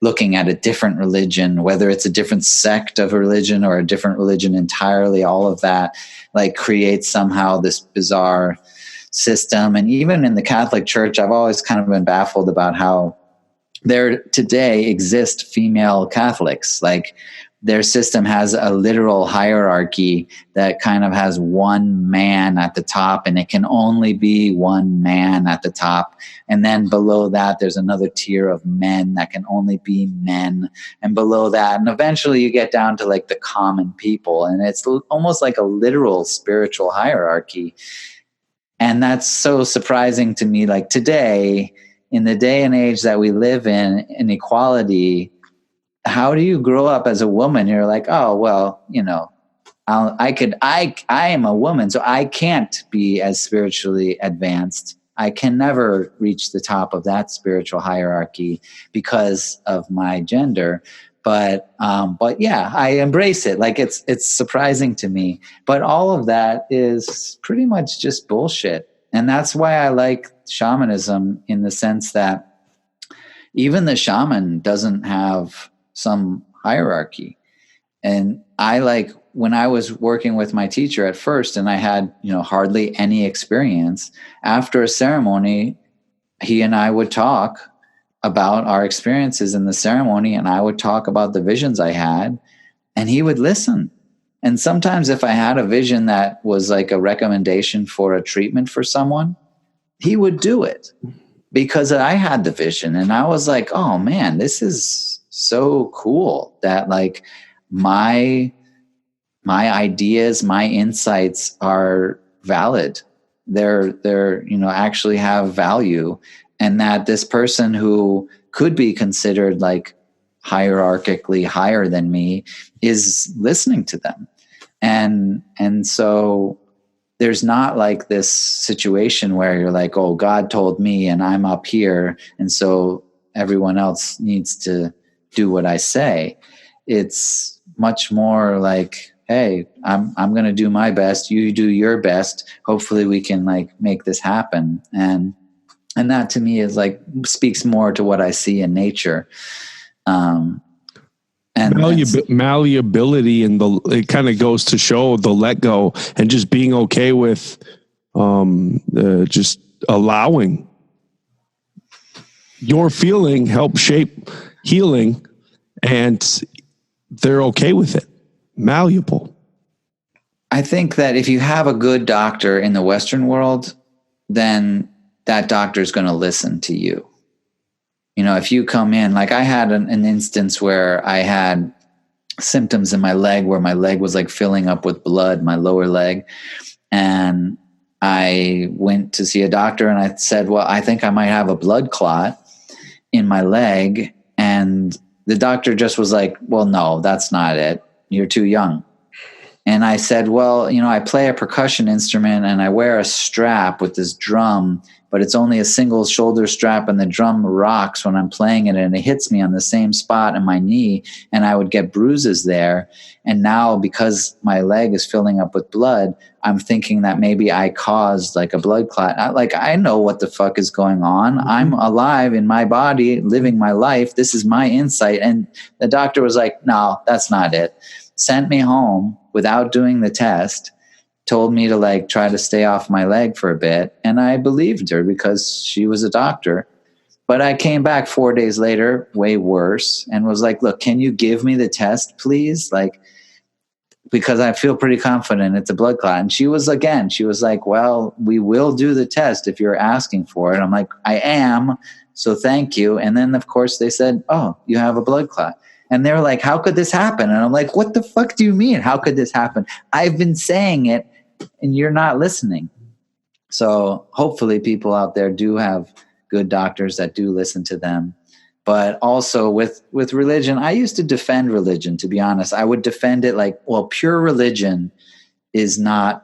looking at a different religion, whether it's a different sect of a religion or a different religion entirely, all of that like creates somehow this bizarre system. And even in the Catholic Church, I've always kind of been baffled about how there today exist female Catholics. Like their system has a literal hierarchy that kind of has one man at the top, and it can only be one man at the top. And then below that, there's another tier of men that can only be men. And below that, and eventually you get down to like the common people. And it's almost like a literal spiritual hierarchy. And that's so surprising to me. Like today, in the day and age that we live in equality, how do you grow up as a woman? You're like, oh, well, I am a woman, so I can't be as spiritually advanced. I can never reach the top of that spiritual hierarchy because of my gender. But yeah, I embrace it. Like it's surprising to me, but all of that is pretty much just bullshit. And that's why I like shamanism, in the sense that even the shaman doesn't have some hierarchy. And I like, when I was working with my teacher at first, and I had, hardly any experience, after a ceremony, he and I would talk about our experiences in the ceremony, and I would talk about the visions I had, and he would listen. And sometimes if I had a vision that was like a recommendation for a treatment for someone, he would do it because I had the vision. And I was like, oh man, this is so cool that like my ideas, my insights are valid. They're actually have value. And that this person who could be considered like hierarchically higher than me is listening to them. And so there's not like this situation where you're like, oh, God told me and I'm up here, and so everyone else needs to do what I say. It's much more like, hey, I'm going to do my best. You do your best. Hopefully we can like make this happen. And that to me is like, speaks more to what I see in nature. And malleability, and it kind of goes to show the let go and just being okay with just allowing your feeling help shape healing, and they're okay with it. Malleable. I think that if you have a good doctor in the Western world, then that doctor is going to listen to you. If you come in, like I had an instance where I had symptoms in my leg, where my leg was like filling up with blood, my lower leg. And I went to see a doctor, and I said, well, I think I might have a blood clot in my leg. And the doctor just was like, well, no, that's not it. You're too young. And I said, well, you know, I play a percussion instrument and I wear a strap with this drum, but it's only a single shoulder strap and the drum rocks when I'm playing it and it hits me on the same spot in my knee and I would get bruises there. And now because my leg is filling up with blood, I'm thinking that maybe I caused like a blood clot. I know what the fuck is going on. I'm alive in my body, living my life. This is my insight. And the doctor was like, no, that's not it. Sent me home without doing the test, told me to like try to stay off my leg for a bit. And I believed her because she was a doctor. But I came back 4 days later, way worse, and was like, look, can you give me the test, please? Like, because I feel pretty confident it's a blood clot. And she was like, well, we will do the test if you're asking for it. I'm like, I am. So thank you. And then of course they said, oh, you have a blood clot. And they're like, how could this happen? And I'm like, what the fuck do you mean? How could this happen? I've been saying it and you're not listening. So hopefully people out there do have good doctors that do listen to them. But also with religion, I used to defend religion, to be honest. I would defend it like, well, pure religion is not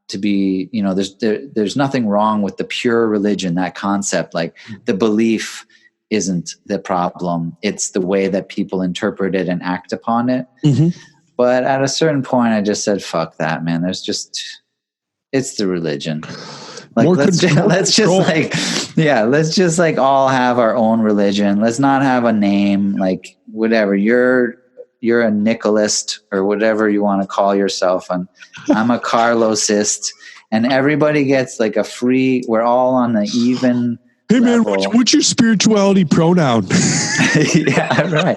to be, you know, there's nothing wrong with the pure religion, that concept. Like the belief isn't the problem. It's the way that people interpret it and act upon it. Mm-hmm. But at a certain point, I just said, fuck that, man. It's the religion. Like, let's just like all have our own religion. Let's not have a name, like whatever. You're a Nicholasist or whatever you want to call yourself. And I'm a Carlosist, and everybody gets like a free, we're all on the even. Hey man, what's your spirituality pronoun? Yeah, right.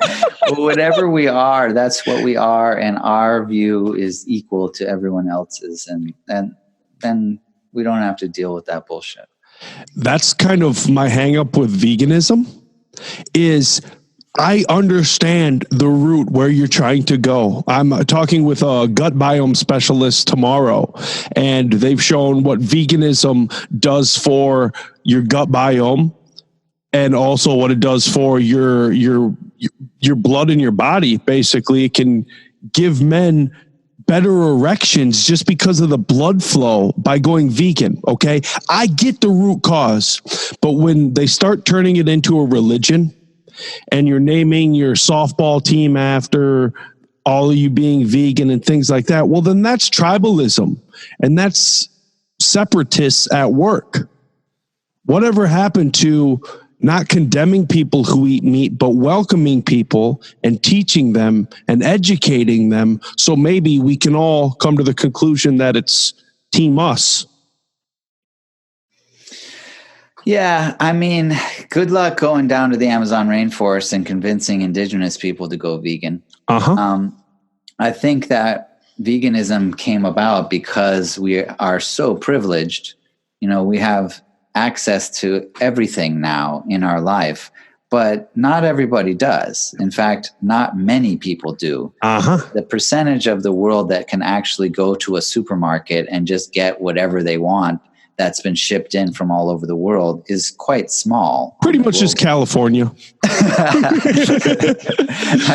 Whatever we are, that's what we are. And our view is equal to everyone else's. And then we don't have to deal with that bullshit. That's kind of my hang up with veganism is I understand the route where you're trying to go. I'm talking with a gut biome specialist tomorrow, and they've shown what veganism does for your gut biome and also what it does for your blood in your body. Basically, it can give men better erections just because of the blood flow by going vegan. Okay. I get the root cause, but when they start turning it into a religion and you're naming your softball team after all of you being vegan and things like that, well, then that's tribalism and that's separatists at work. Whatever happened to not condemning people who eat meat, but welcoming people and teaching them and educating them so maybe we can all come to the conclusion that it's team us? Yeah, I mean, good luck going down to the Amazon rainforest and convincing indigenous people to go vegan. I think that veganism came about because we are so privileged. You know, we have access to everything now in our life, but not everybody does. In fact, not many people do. The percentage of the world that can actually go to a supermarket and just get whatever they want that's been shipped in from all over the world is quite small. Pretty much just California. I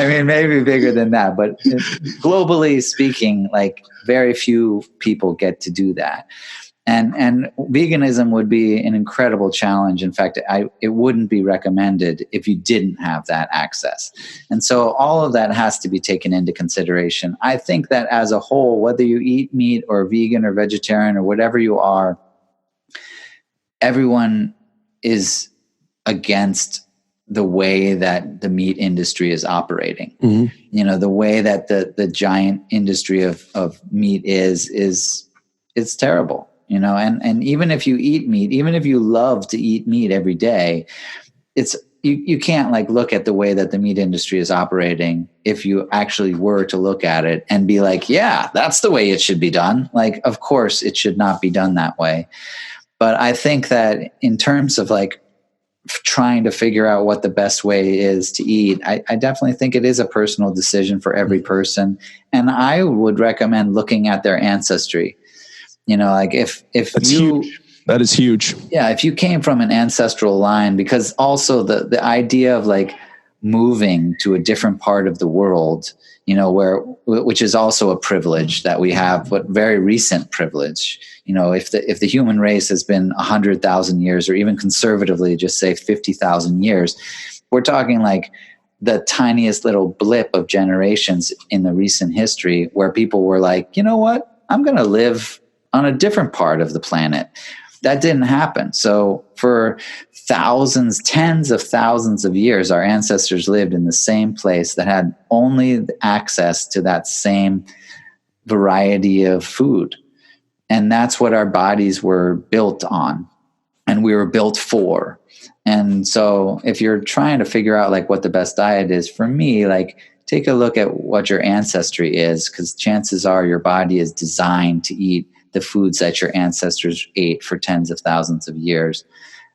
mean, maybe bigger than that, but globally speaking, like very few people get to do that. And veganism would be an incredible challenge. In fact, it wouldn't be recommended if you didn't have that access. And so all of that has to be taken into consideration. I think that as a whole, whether you eat meat or vegan or vegetarian or whatever you are, everyone is against the way that the meat industry is operating. Mm-hmm. You know, the way that the giant industry of meat is it's terrible. You know, and even if you eat meat, even if you love to eat meat every day, it's you can't like look at the way that the meat industry is operating if you actually were to look at it and be like, yeah, that's the way it should be done. Like, of course, it should not be done that way. But I think that in terms of like trying to figure out what the best way is to eat, I definitely think it is a personal decision for every person. And I would recommend looking at their ancestry. You know, like if That's you, huge. That is huge. Yeah. If you came from an ancestral line, because also the idea of like moving to a different part of the world, which is also a privilege that we have, but very recent privilege. If the human race has been 100,000 years, or even conservatively just say 50,000 years, we're talking like the tiniest little blip of generations in the recent history where people were like, you know what, I'm going to live on a different part of the planet. That didn't happen. So for thousands, tens of thousands of years, our ancestors lived in the same place that had only access to that same variety of food. And that's what our bodies were built on, and we were built for. And so if you're trying to figure out like what the best diet is, for me, like take a look at what your ancestry is, because chances are your body is designed to eat the foods that your ancestors ate for tens of thousands of years.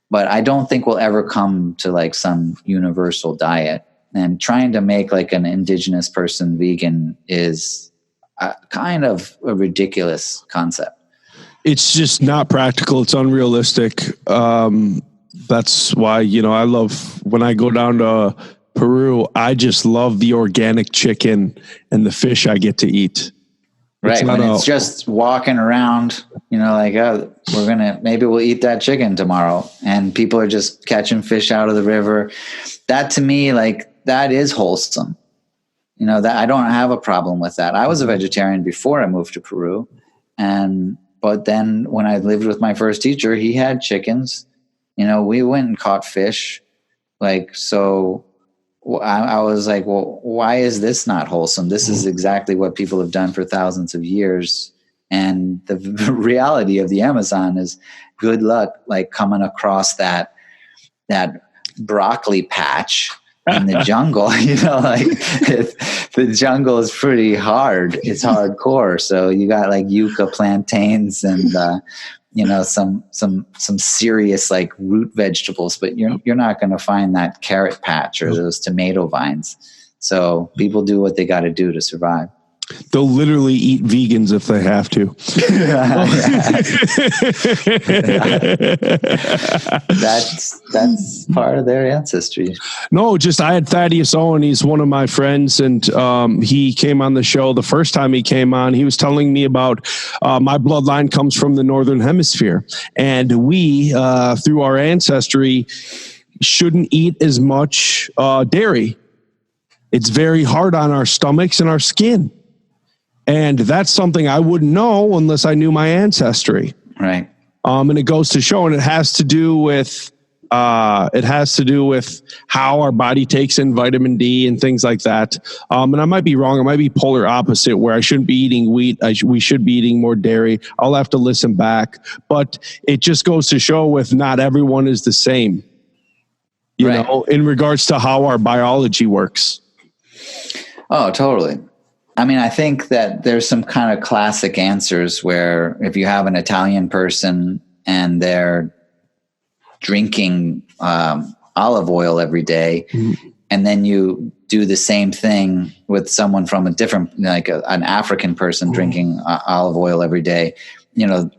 But I don't think we'll ever come to like some universal diet. And trying to make like an indigenous person vegan is kind of a ridiculous concept. It's just not practical. It's unrealistic. That's why, I love when I go down to Peru, I just love the organic chicken and the fish I get to eat. Right. When it's just walking around, like, oh, maybe we'll eat that chicken tomorrow. And people are just catching fish out of the river. That to me, like, that is wholesome. That I don't have a problem with that. I was a vegetarian before I moved to Peru. But then when I lived with my first teacher, he had chickens. We went and caught fish. Like, so I was like, well, why is this not wholesome? This is exactly what people have done for thousands of years. And the reality of the Amazon is good luck, like coming across that broccoli patch in the jungle. The jungle is pretty hard. It's hardcore. So you got like yucca plantains and, some serious like root vegetables, but you're not going to find that carrot patch or those tomato vines. So people do what they got to do to survive. They'll literally eat vegans if they have to. That's part of their ancestry. No, I had Thaddeus Owen. He's one of my friends, and he came on the show. The first time he came on, he was telling me about my bloodline comes from the Northern Hemisphere, and we, through our ancestry, shouldn't eat as much dairy. It's very hard on our stomachs and our skin. And that's something I wouldn't know unless I knew my ancestry. Right. And it goes to show, and it has to do with how our body takes in vitamin D and things like that. And I might be wrong. I might be polar opposite, where I shouldn't be eating wheat. We should be eating more dairy. I'll have to listen back. But it just goes to show with not everyone is the same, you know, in regards to how our biology works. Oh, totally. I mean, I think that there's some kind of classic answers where if you have an Italian person and they're drinking olive oil every day, and then you do the same thing with someone from a different, like an African person drinking olive oil every day,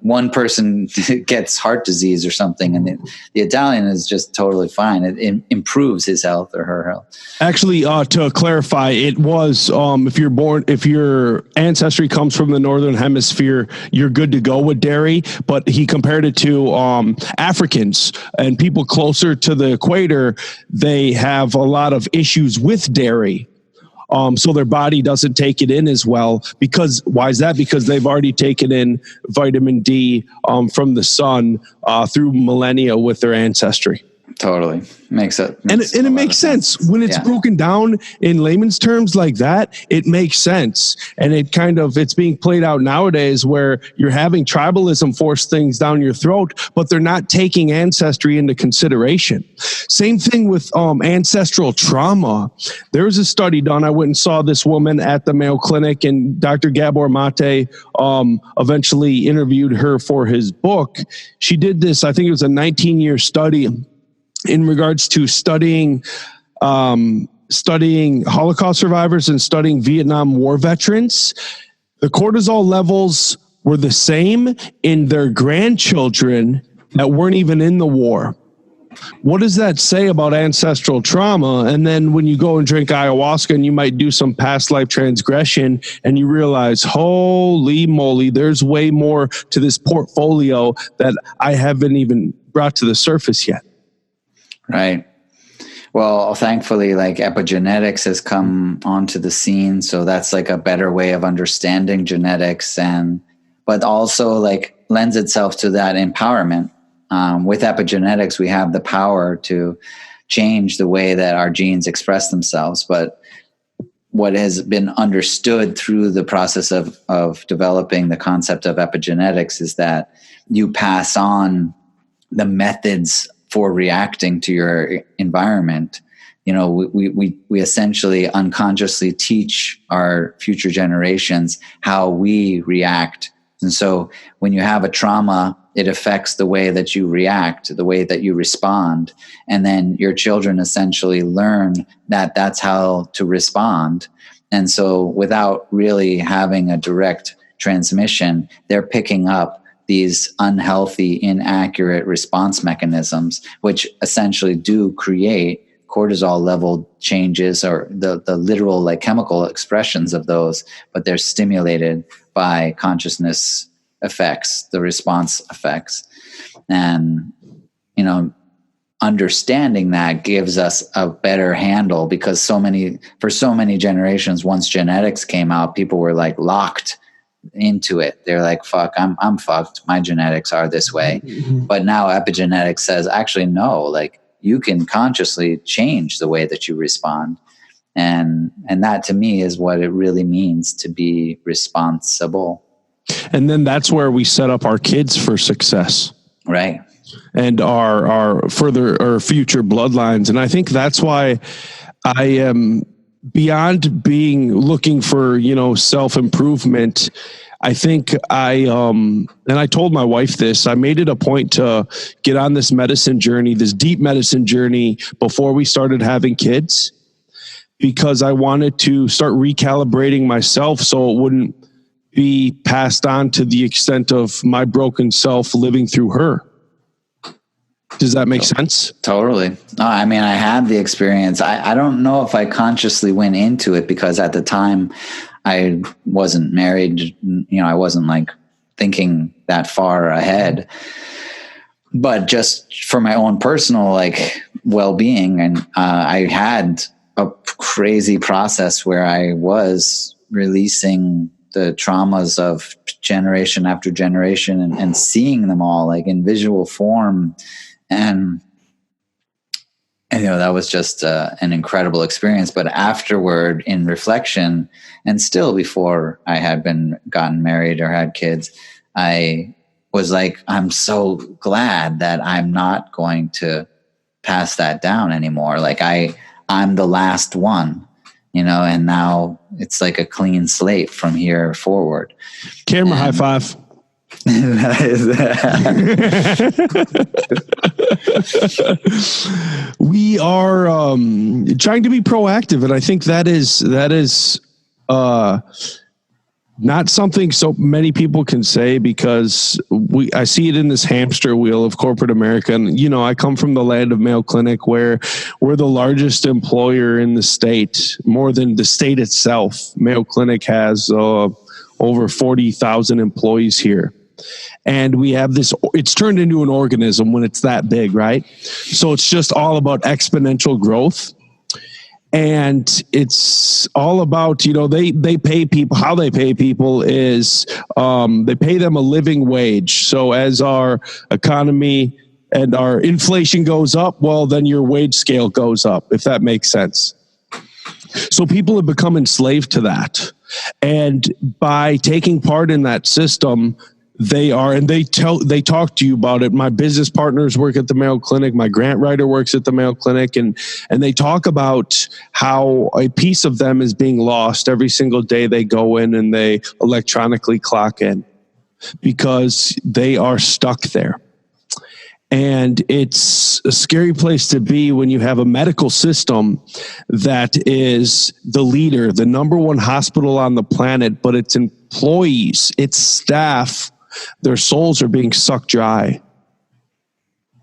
one person gets heart disease or something, and the Italian is just totally fine. It improves his health or her health. Actually, to clarify, it was if your ancestry comes from the Northern Hemisphere, you're good to go with dairy. But he compared it to Africans and people closer to the equator. They have a lot of issues with dairy. So their body doesn't take it in as well. Because why is that? Because they've already taken in vitamin D from the sun through millennia with their ancestry. Totally. Makes it makes sense. When it's broken down in layman's terms like that, it makes sense. And it's being played out nowadays where you're having tribalism force things down your throat, but they're not taking ancestry into consideration. Same thing with ancestral trauma. There was a study done. I went and saw this woman at the Mayo Clinic, and Dr. Gabor Mate eventually interviewed her for his book. She did this, I think it was a 19-year study in regards to studying Holocaust survivors and studying Vietnam War veterans. The cortisol levels were the same in their grandchildren that weren't even in the war. What does that say about ancestral trauma? And then when you go and drink ayahuasca and you might do some past life transgression and you realize, holy moly, there's way more to this portfolio that I haven't even brought to the surface yet. Right. Well, thankfully, like epigenetics has come onto the scene. So that's like a better way of understanding genetics, but also like lends itself to that empowerment. With epigenetics, we have the power to change the way that our genes express themselves. But what has been understood through the process of developing the concept of epigenetics is that you pass on the methods for reacting to your environment. You know, we essentially unconsciously teach our future generations how we react. And so when you have a trauma, it affects the way that you react, the way that you respond. And then your children essentially learn that that's how to respond. And so without really having a direct transmission, they're picking up these unhealthy, inaccurate response mechanisms, which essentially do create cortisol level changes, or the literal like chemical expressions of those, but they're stimulated by consciousness effects, the response effects. And, you know, understanding that gives us a better handle, because for so many generations, once genetics came out, people were like locked into it. They're like, fuck, I'm fucked. My genetics are this way. Mm-hmm. But now epigenetics says, actually, no, like you can consciously change the way that you respond. And that to me is what it really means to be responsible. And then that's where we set up our kids for success. Right. And our future bloodlines. And I think that's why I am beyond looking for, self-improvement. I think and I told my wife this, I made it a point to get on this medicine journey, this deep medicine journey before we started having kids, because I wanted to start recalibrating myself so it wouldn't be passed on to the extent of my broken self living through her. Does that make sense? Totally. I mean, I had the experience. I don't know if I consciously went into it, because at the time I wasn't married. I wasn't like thinking that far ahead. But just for my own personal like well-being, and I had a crazy process where I was releasing the traumas of generation after generation and seeing them all like in visual form. And that was just an incredible experience. But afterward, in reflection, and still before I had gotten married or had kids, I was like, I'm so glad that I'm not going to pass that down anymore. Like I'm the last one, and now it's like a clean slate from here forward. Camera high five. We are trying to be proactive, and I think that is not something so many people can say, because I see it in this hamster wheel of corporate America. And, I come from the land of Mayo Clinic, where we're the largest employer in the state, more than the state itself. Mayo Clinic has over 40,000 employees here. And we have it's turned into an organism when it's that big, right? So it's just all about exponential growth. And it's all about, they pay people. How they pay people is they pay them a living wage. So as our economy and our inflation goes up, well, then your wage scale goes up, if that makes sense. So people have become enslaved to that. And by taking part in that system, they talk to you about it. My business partners work at the Mayo Clinic. My grant writer works at the Mayo Clinic, and they talk about how a piece of them is being lost every single day they go in and they electronically clock in, because they are stuck there. And it's a scary place to be when you have a medical system that is the leader, the number one hospital on the planet, but its employees, its staff, their souls are being sucked dry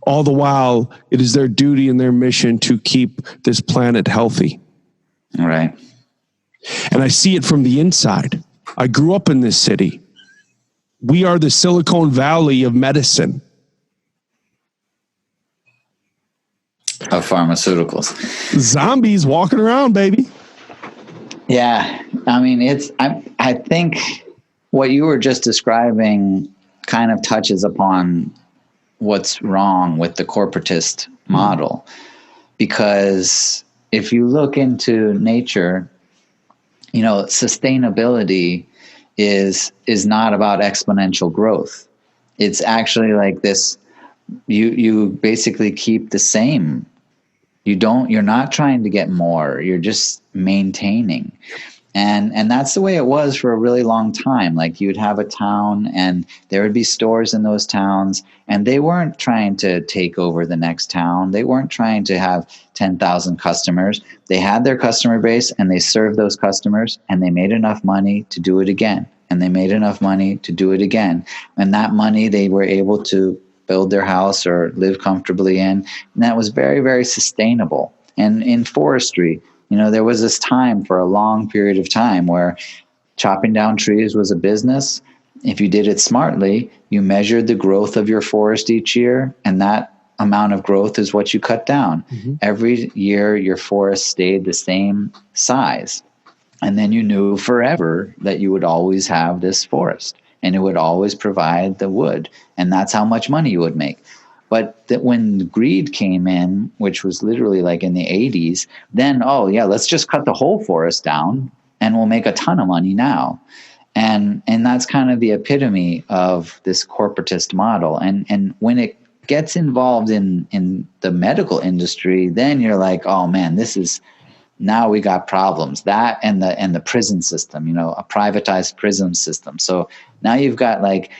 All the while, it is their duty and their mission to keep this planet healthy. Right. And I see it from the inside. I grew up in this city. We are the Silicon Valley of medicine. Of pharmaceuticals. Zombies walking around, baby. Yeah. I mean, I think what you were just describing kind of touches upon what's wrong with the corporatist model. Because if you look into nature, you know, sustainability is not about exponential growth. It's actually like this, you basically keep the same. You're not trying to get more, you're just maintaining. And that's the way it was for a really long time. Like you'd have a town and there would be stores in those towns, and they weren't trying to take over the next town. They weren't trying to have 10,000 customers. They had their customer base and they served those customers, and they made enough money to do it again. And they made enough money to do it again. And that money they were able to build their house or live comfortably in. And that was very, very sustainable. And in forestry, you know, there was this time for a long period of time where chopping down trees was a business. If you did it smartly, you measured the growth of your forest each year, and that amount of growth is what you cut down. Mm-hmm. Every year, your forest stayed the same size. And then you knew forever that you would always have this forest, and it would always provide the wood. And that's how much money you would make. But that when greed came in, which was literally like in the 80s, then, oh, yeah, let's just cut the whole forest down and we'll make a ton of money now. And that's kind of the epitome of this corporatist model. And when it gets involved in the medical industry, then you're like, oh, man, now we got problems. That and the prison system, you know, a privatized prison system. So now you've got like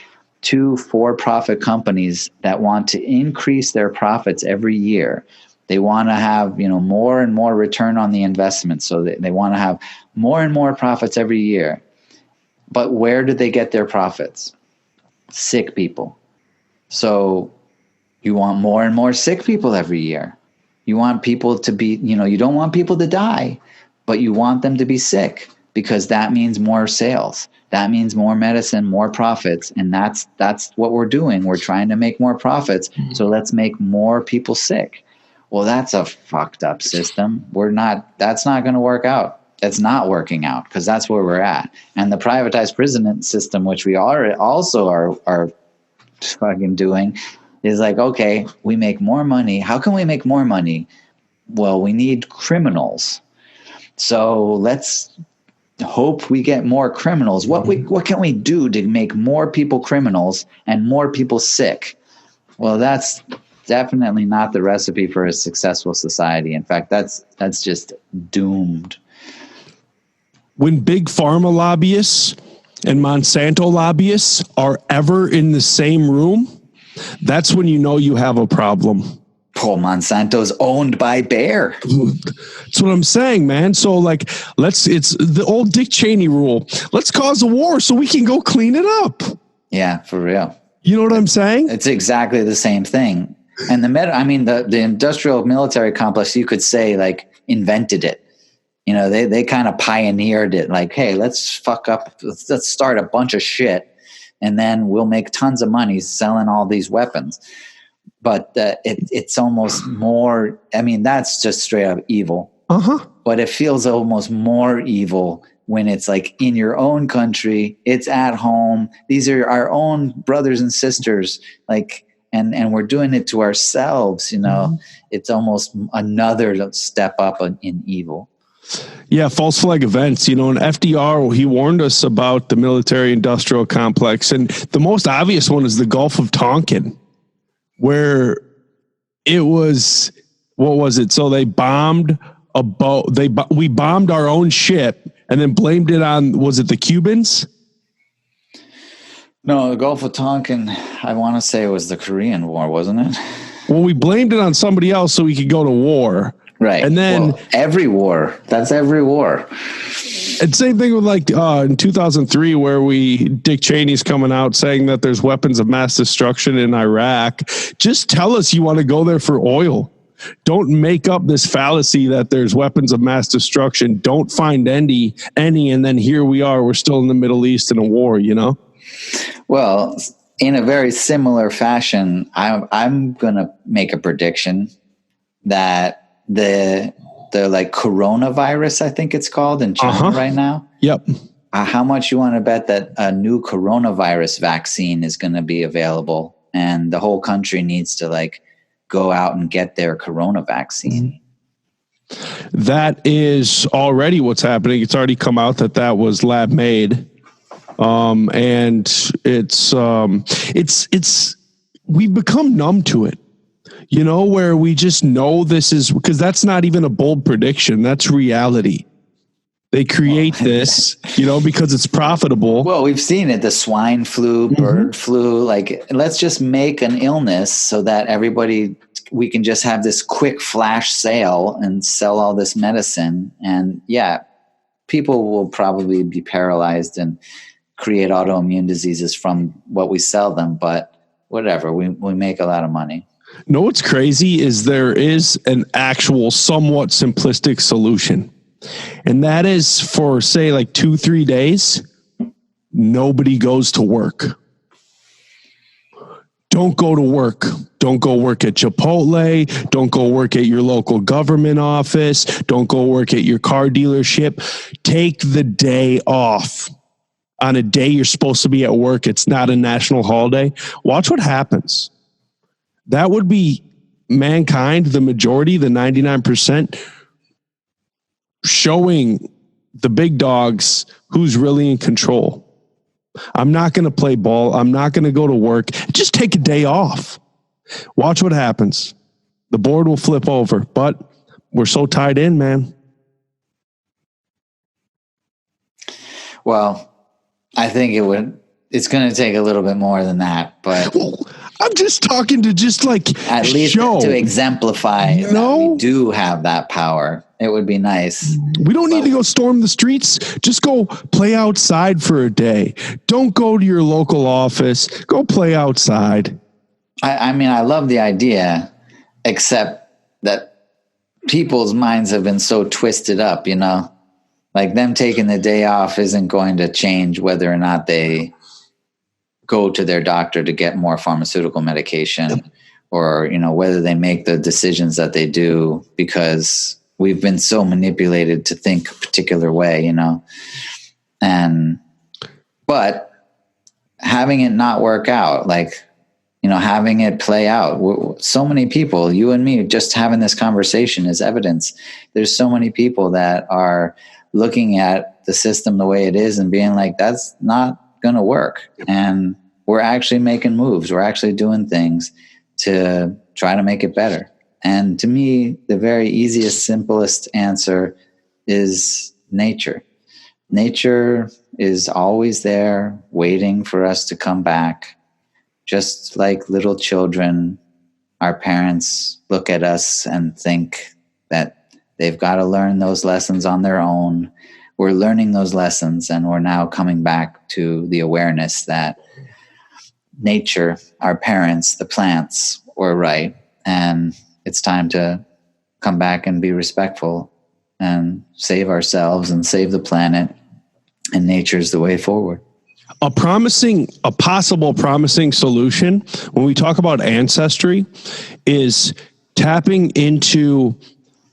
2 for-profit companies that want to increase their profits every year. They want to have, you know, more and more return on the investment. So they want to have more and more profits every year. But where do they get their profits? Sick people. So you want more and more sick people every year. You want people to be, you know, you don't want people to die, but you want them to be sick, because that means more sales. That means more medicine, more profits. And that's what we're doing. We're trying to make more profits. Mm-hmm. So let's make more people sick. Well, that's a fucked up system. That's not going to work out. It's not working out, because that's where we're at. And the privatized prison system, which we also are fucking doing, is like, okay, we make more money. How can we make more money? Well, we need criminals. So let's hope we get more criminals. What can we do to make more people criminals and more people sick? Well, that's definitely not the recipe for a successful society. In fact, that's just doomed. When big pharma lobbyists and Monsanto lobbyists are ever in the same room, that's when you know you have a problem. Oh, Monsanto's owned by Bayer. That's what I'm saying, man. So like, it's the old Dick Cheney rule. Let's cause a war so we can go clean it up. Yeah, for real. You know what I'm saying? It's exactly the same thing. And the industrial military complex, you could say, like, invented it. You know, they kind of pioneered it. Like, hey, let's fuck up. Let's start a bunch of shit, and then we'll make tons of money selling all these weapons. But it's almost more, I mean, that's just straight up evil. Uh-huh. But it feels almost more evil when it's like in your own country, it's at home. These are our own brothers and sisters, like, and we're doing it to ourselves, you know. Mm-hmm. It's almost another step up in evil. Yeah, false flag events. You know, and FDR, he warned us about the military-industrial complex. And the most obvious one is the Gulf of Tonkin, where it was, what was it? So they bombed a boat. We bombed our own ship and then blamed it on, was it the Cubans? No, the Gulf of Tonkin, I want to say it was the Korean War, wasn't it? Well, we blamed it on somebody else so we could go to war. Right. And then every war. That's every war. And same thing with like in 2003, where Dick Cheney's coming out saying that there's weapons of mass destruction in Iraq. Just tell us you want to go there for oil. Don't make up this fallacy that there's weapons of mass destruction. Don't find any, and then here we are. We're still in the Middle East in a war, you know? Well, in a very similar fashion, I'm going to make a prediction that the like coronavirus, I think it's called in China right now. Yep. How much you want to bet that a new coronavirus vaccine is going to be available, and the whole country needs to like go out and get their corona vaccine? That is already what's happening. It's already come out that was lab made. And it's we've become numb to it, you know, where we just know this is, because that's not even a bold prediction. That's reality. They create this, you know, because it's profitable. Well, we've seen it, the swine flu, bird flu, like let's just make an illness so that we can just have this quick flash sale and sell all this medicine. And yeah, people will probably be paralyzed and create autoimmune diseases from what we sell them, but whatever, we make a lot of money. No, what's crazy is there is an actual somewhat simplistic solution. And that is for, say, like 2-3 days, nobody goes to work. Don't go to work. Don't go work at Chipotle. Don't go work at your local government office. Don't go work at your car dealership. Take the day off. On a day you're supposed to be at work, it's not a national holiday. Watch what happens. That would be mankind, the majority, the 99%, showing the big dogs who's really in control. I'm not going to play ball. I'm not going to go to work. Just take a day off. Watch what happens. The board will flip over, but we're so tied in, man. Well, I think it's going to take a little bit more than that, but I'm just talking to just like at least to exemplify that we do have that power. It would be nice. We don't need to go storm the streets. Just go play outside for a day. Don't go to your local office. Go play outside. I mean, I love the idea, except that people's minds have been so twisted up, you know? Like them taking the day off isn't going to change whether or not they go to their doctor to get more pharmaceutical medication, or, you know, whether they make the decisions that they do because we've been so manipulated to think a particular way, you know? But having it not work out, like, you know, having it play out. So many people, you and me, just having this conversation is evidence. There's so many people that are looking at the system the way it is and being like, that's not going to work. And we're actually making moves. We're actually doing things to try to make it better. And to me, the very easiest, simplest answer is nature. Nature is always there waiting for us to come back. Just like little children, our parents look at us and think that they've got to learn those lessons on their own. We're learning those lessons, and we're now coming back to the awareness that nature, our parents, the plants were right. And it's time to come back and be respectful and save ourselves and save the planet. And nature's the way forward. A possible promising solution when we talk about ancestry is tapping into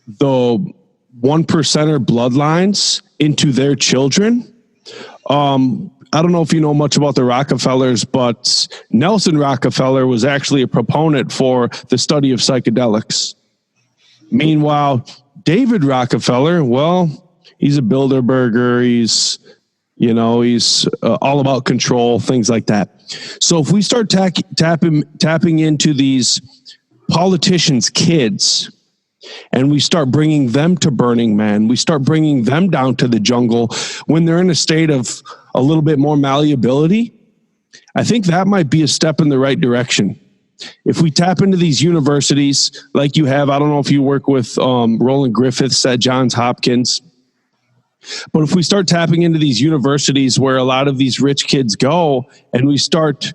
the 1%er bloodlines into their children. I don't know if you know much about the Rockefellers, but Nelson Rockefeller was actually a proponent for the study of psychedelics. Meanwhile, David Rockefeller, well, he's a Bilderberger. He's all about control, things like that. So if we start tapping into these politicians' kids, and we start bringing them to Burning Man, we start bringing them down to the jungle when they're in a state of a little bit more malleability, I think that might be a step in the right direction. If we tap into these universities like you have, I don't know if you work with Roland Griffiths at Johns Hopkins. But if we start tapping into these universities where a lot of these rich kids go, and we start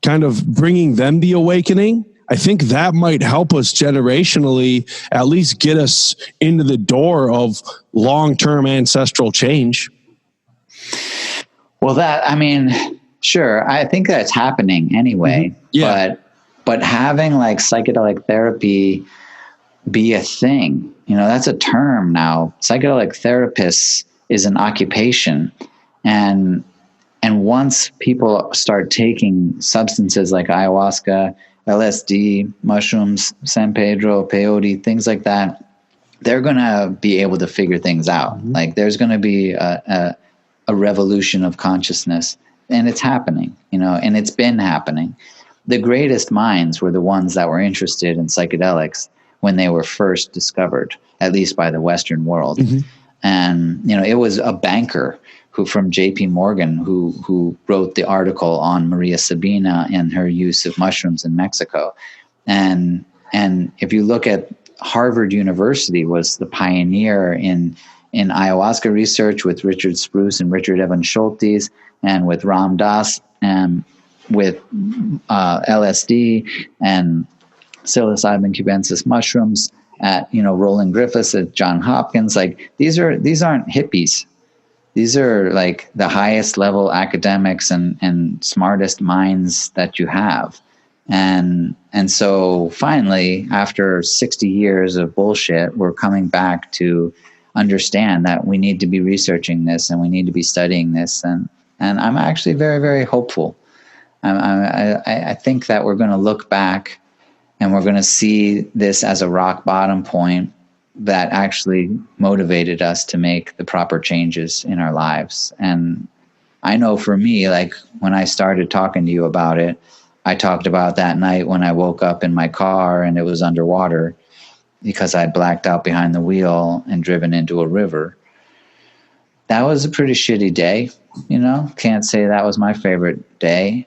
kind of bringing them the awakening, I think that might help us generationally, at least get us into the door of long-term ancestral change. Well, sure. I think that's happening anyway. Mm-hmm. Yeah. But having like psychedelic therapy be a thing, that's a term now. Psychedelic therapists is an occupation. And once people start taking substances like ayahuasca, LSD, mushrooms, San Pedro, peyote, things like that, they're going to be able to figure things out. Mm-hmm. Like there's going to be a revolution of consciousness, and it's happening, and it's been happening. The greatest minds were the ones that were interested in psychedelics when they were first discovered, at least by the Western world. Mm-hmm. And, it was a banker from JP Morgan who wrote the article on Maria Sabina and her use of mushrooms in Mexico. And if you look at Harvard University was the pioneer in ayahuasca research with Richard Spruce and Richard Evan Schultes, and with Ram Dass, and with LSD and psilocybin cubensis mushrooms at Roland Griffiths at Johns Hopkins. Like these aren't hippies. These are like the highest level academics and smartest minds that you have. And so finally, after 60 years of bullshit, we're coming back to understand that we need to be researching this and we need to be studying this. And I'm actually very, very hopeful. I think that we're going to look back and we're going to see this as a rock bottom point that actually motivated us to make the proper changes in our lives. And I know for me, like when I started talking to you about it, I talked about that night when I woke up in my car and it was underwater because I blacked out behind the wheel and driven into a river. That was a pretty shitty day, can't say that was my favorite day.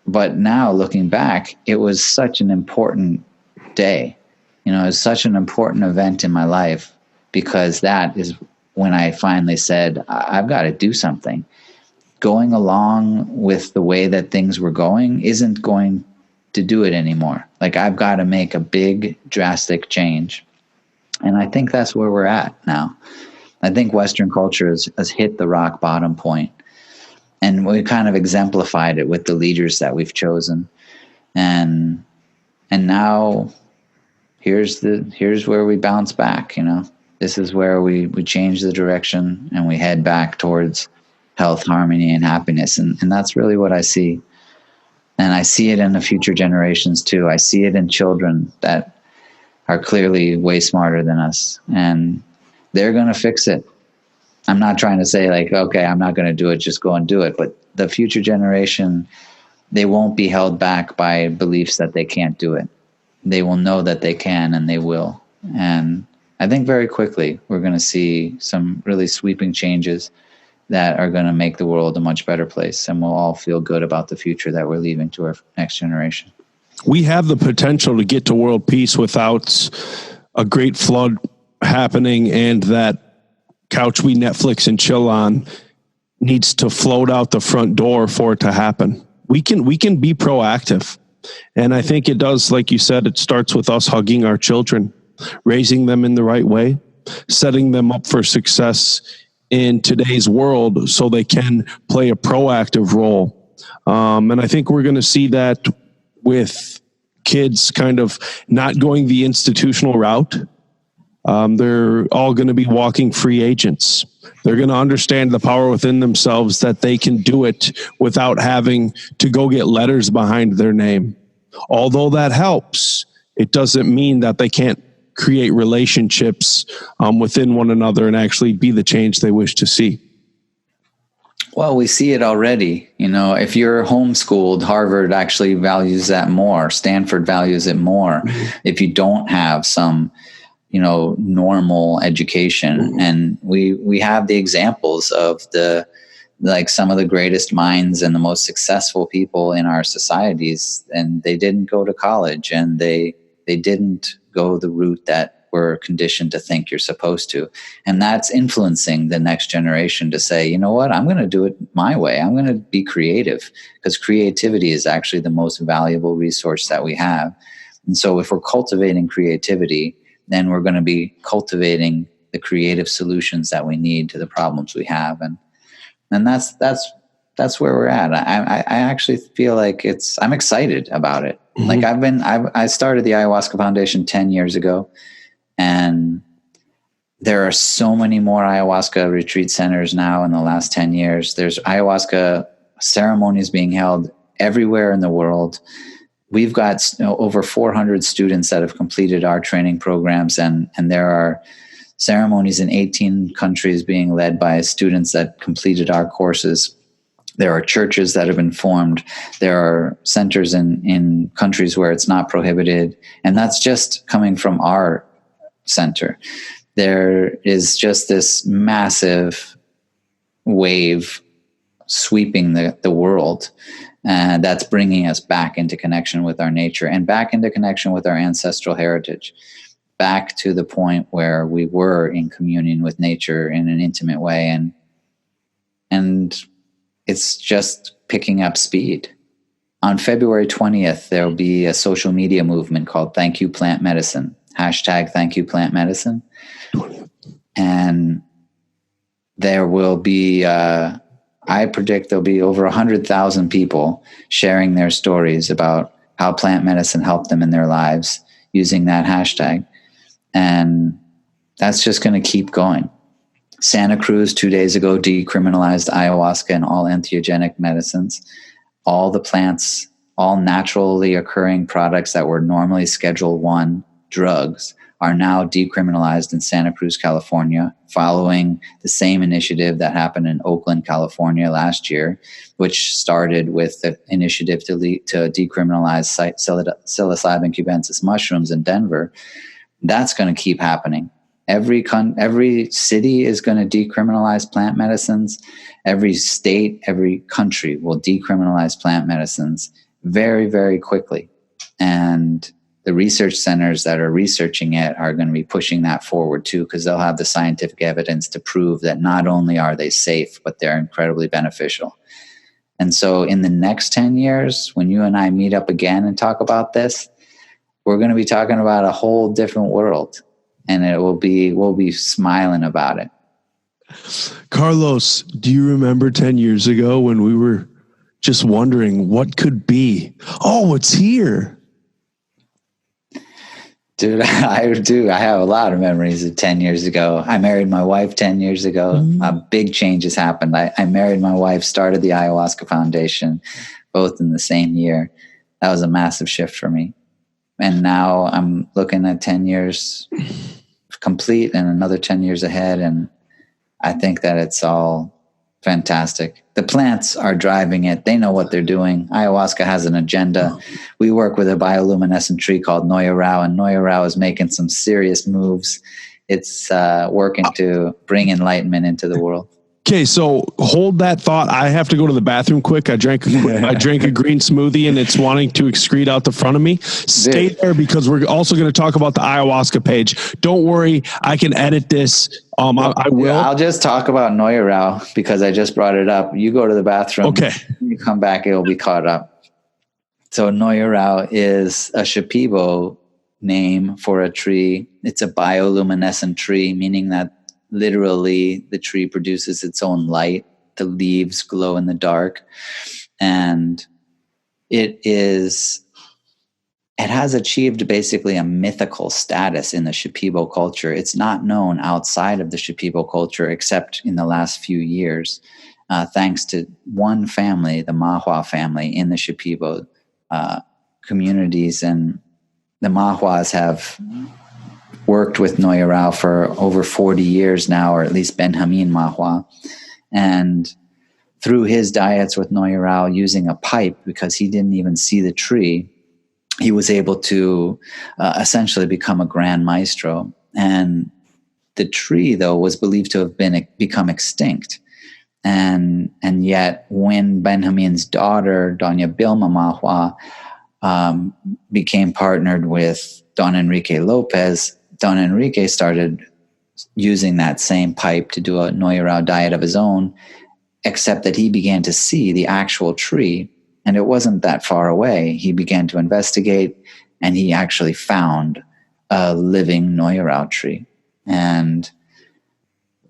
But now looking back, it was such an important day. It was such an important event in my life because that is when I finally said, I've got to do something. Going along with the way that things were going isn't going to do it anymore. Like I've got to make a big, drastic change. And I think that's where we're at now. I think Western culture has hit the rock bottom point. And we kind of exemplified it with the leaders that we've chosen. And now here's where we bounce back, This is where we change the direction and we head back towards health, harmony, and happiness. And that's really what I see. And I see it in the future generations too. I see it in children that are clearly way smarter than us. And they're going to fix it. I'm not trying to say like, okay, I'm not going to do it, just go and do it. But the future generation, they won't be held back by beliefs that they can't do it. They will know that they can, and they will. And I think very quickly we're going to see some really sweeping changes that are going to make the world a much better place. And we'll all feel good about the future that we're leaving to our next generation. We have the potential to get to world peace without a great flood happening, and that couch we Netflix and chill on needs to float out the front door for it to happen. We can be proactive. And I think it does, like you said, it starts with us hugging our children, raising them in the right way, setting them up for success in today's world so they can play a proactive role. And I think we're going to see that with kids kind of not going the institutional route. They're all going to be walking free agents. They're going to understand the power within themselves that they can do it without having to go get letters behind their name. Although that helps, it doesn't mean that they can't create relationships within one another and actually be the change they wish to see. Well, we see it already. If you're homeschooled, Harvard actually values that more. Stanford values it more. If you don't have some normal education. And we have the examples of some of the greatest minds and the most successful people in our societies, and they didn't go to college, and they didn't go the route that we're conditioned to think you're supposed to. And that's influencing the next generation to say, you know what, I'm going to do it my way. I'm going to be creative, because creativity is actually the most valuable resource that we have. And so if we're cultivating creativity, then we're going to be cultivating the creative solutions that we need to the problems we have. And that's where we're at. I actually feel like I'm excited about it. Mm-hmm. Like I started the Ayahuasca Foundation 10 years ago, and there are so many more ayahuasca retreat centers now in the last 10 years. There's ayahuasca ceremonies being held everywhere in the world. We've got over 400 students that have completed our training programs, and there are ceremonies in 18 countries being led by students that completed our courses. There are churches that have been formed. There are centers in countries where it's not prohibited, and that's just coming from our center. There is just this massive wave sweeping the world. And that's bringing us back into connection with our nature and back into connection with our ancestral heritage, back to the point where we were in communion with nature in an intimate way. And it's just picking up speed. On February 20th, there will be a social media movement called Thank You Plant Medicine, #Thank You Plant Medicine. And there will be, I predict there'll be over 100,000 people sharing their stories about how plant medicine helped them in their lives using that hashtag. And that's just going to keep going. Santa Cruz 2 days ago decriminalized ayahuasca and all entheogenic medicines. All the plants, all naturally occurring products that were normally Schedule I drugs are now decriminalized in Santa Cruz, California, following the same initiative that happened in Oakland, California last year, which started with the initiative to decriminalize psilocybin cubensis mushrooms in Denver. That's going to keep happening. Every city is going to decriminalize plant medicines. Every state, every country will decriminalize plant medicines very, very quickly. And the research centers that are researching it are going to be pushing that forward too, because they'll have the scientific evidence to prove that not only are they safe, but they're incredibly beneficial. And so in the next 10 years, when you and I meet up again and talk about this, we're going to be talking about a whole different world, and we'll be smiling about it. Carlos, do you remember 10 years ago when we were just wondering what could be? Oh, it's here. Dude, I do. I have a lot of memories of 10 years ago. I married my wife 10 years ago. Mm-hmm. Big changes happened. I married my wife, started the Ayahuasca Foundation, both in the same year. That was a massive shift for me. And now I'm looking at 10 years complete and another 10 years ahead. And I think that it's all fantastic. The plants are driving it. They know what they're doing. Ayahuasca has an agenda. We work with a bioluminescent tree called Noya Rao, and Noya Rao is making some serious moves. It's working to bring enlightenment into the world. Okay, so hold that thought. I have to go to the bathroom quick. I drank a green smoothie and it's wanting to excrete out the front of me. Stay there, because we're also going to talk about the ayahuasca page. Don't worry, I can edit this. I will. I'll just talk about Noya Rao because I just brought it up. You go to the bathroom. Okay. You come back, it'll be caught up. So Noya Rao is a Shipibo name for a tree. It's a bioluminescent tree, meaning that literally the tree produces its own light. The leaves glow in the dark. And it has achieved basically a mythical status in the Shipibo culture. It's not known outside of the Shipibo culture except in the last few years, thanks to one family, the Mahua family in the Shipibo communities. And the Mahuas have worked with Noya Rao for over 40 years now, or at least Benjamin Mahua. And through his diets with Noya Rao using a pipe, because he didn't even see the tree, he was able to essentially become a Grand Maestro. And the tree, though, was believed to have become extinct. And yet when Benjamin's daughter, Doña Bilma Mahua, became partnered with Don Enrique Lopez, Don Enrique started using that same pipe to do a Noyarao diet of his own, except that he began to see the actual tree, and it wasn't that far away. He began to investigate, and he actually found a living Noyarao tree. And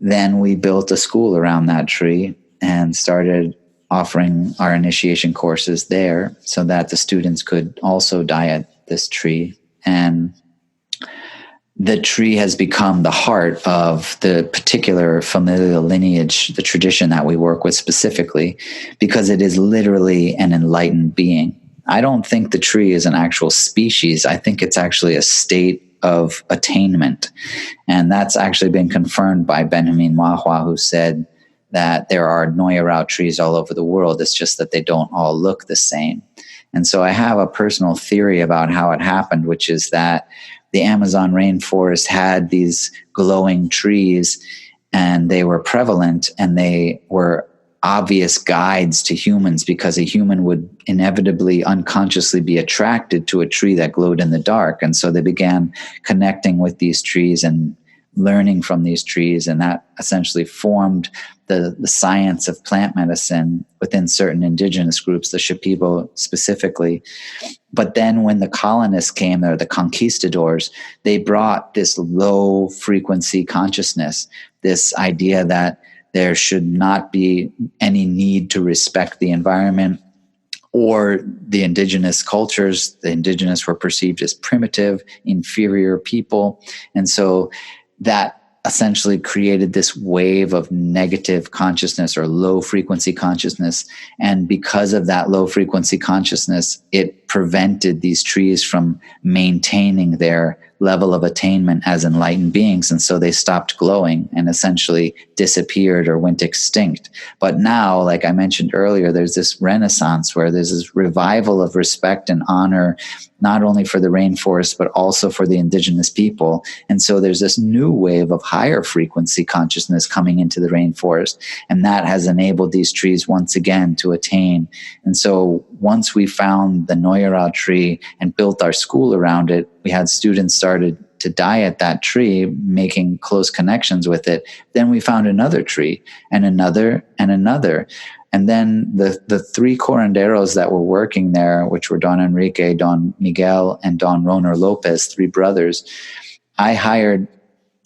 then we built a school around that tree and started offering our initiation courses there so that the students could also diet this tree. And the tree has become the heart of the particular familial lineage, the tradition that we work with specifically, because it is literally an enlightened being. I don't think the tree is an actual species. I think it's actually a state of attainment. And that's actually been confirmed by Benjamin Mahua, who said that there are Noyarao trees all over the world. It's just that they don't all look the same. And so I have a personal theory about how it happened, which is that the Amazon rainforest had these glowing trees, and they were prevalent, and they were obvious guides to humans, because a human would inevitably unconsciously be attracted to a tree that glowed in the dark. And so they began connecting with these trees and learning from these trees, and that essentially formed the science of plant medicine within certain indigenous groups, the Shipibo specifically. But then when the colonists came, or the conquistadors, they brought this low frequency consciousness, this idea that there should not be any need to respect the environment or the indigenous cultures. The indigenous were perceived as primitive, inferior people. And so that essentially created this wave of negative consciousness or low frequency consciousness. And because of that low frequency consciousness, it prevented these trees from maintaining their level of attainment as enlightened beings. And so they stopped glowing and essentially disappeared or went extinct. But now, like I mentioned earlier, there's this renaissance where there's this revival of respect and honor, not only for the rainforest, but also for the indigenous people. And so there's this new wave of higher frequency consciousness coming into the rainforest. And that has enabled these trees once again to attain. And so once we found the Noyarao tree and built our school around it, we had students started to diet that tree, making close connections with it. Then we found another tree and another and another. And then the three curanderos that were working there, which were Don Enrique, Don Miguel, and Don Roner Lopez, three brothers, I hired.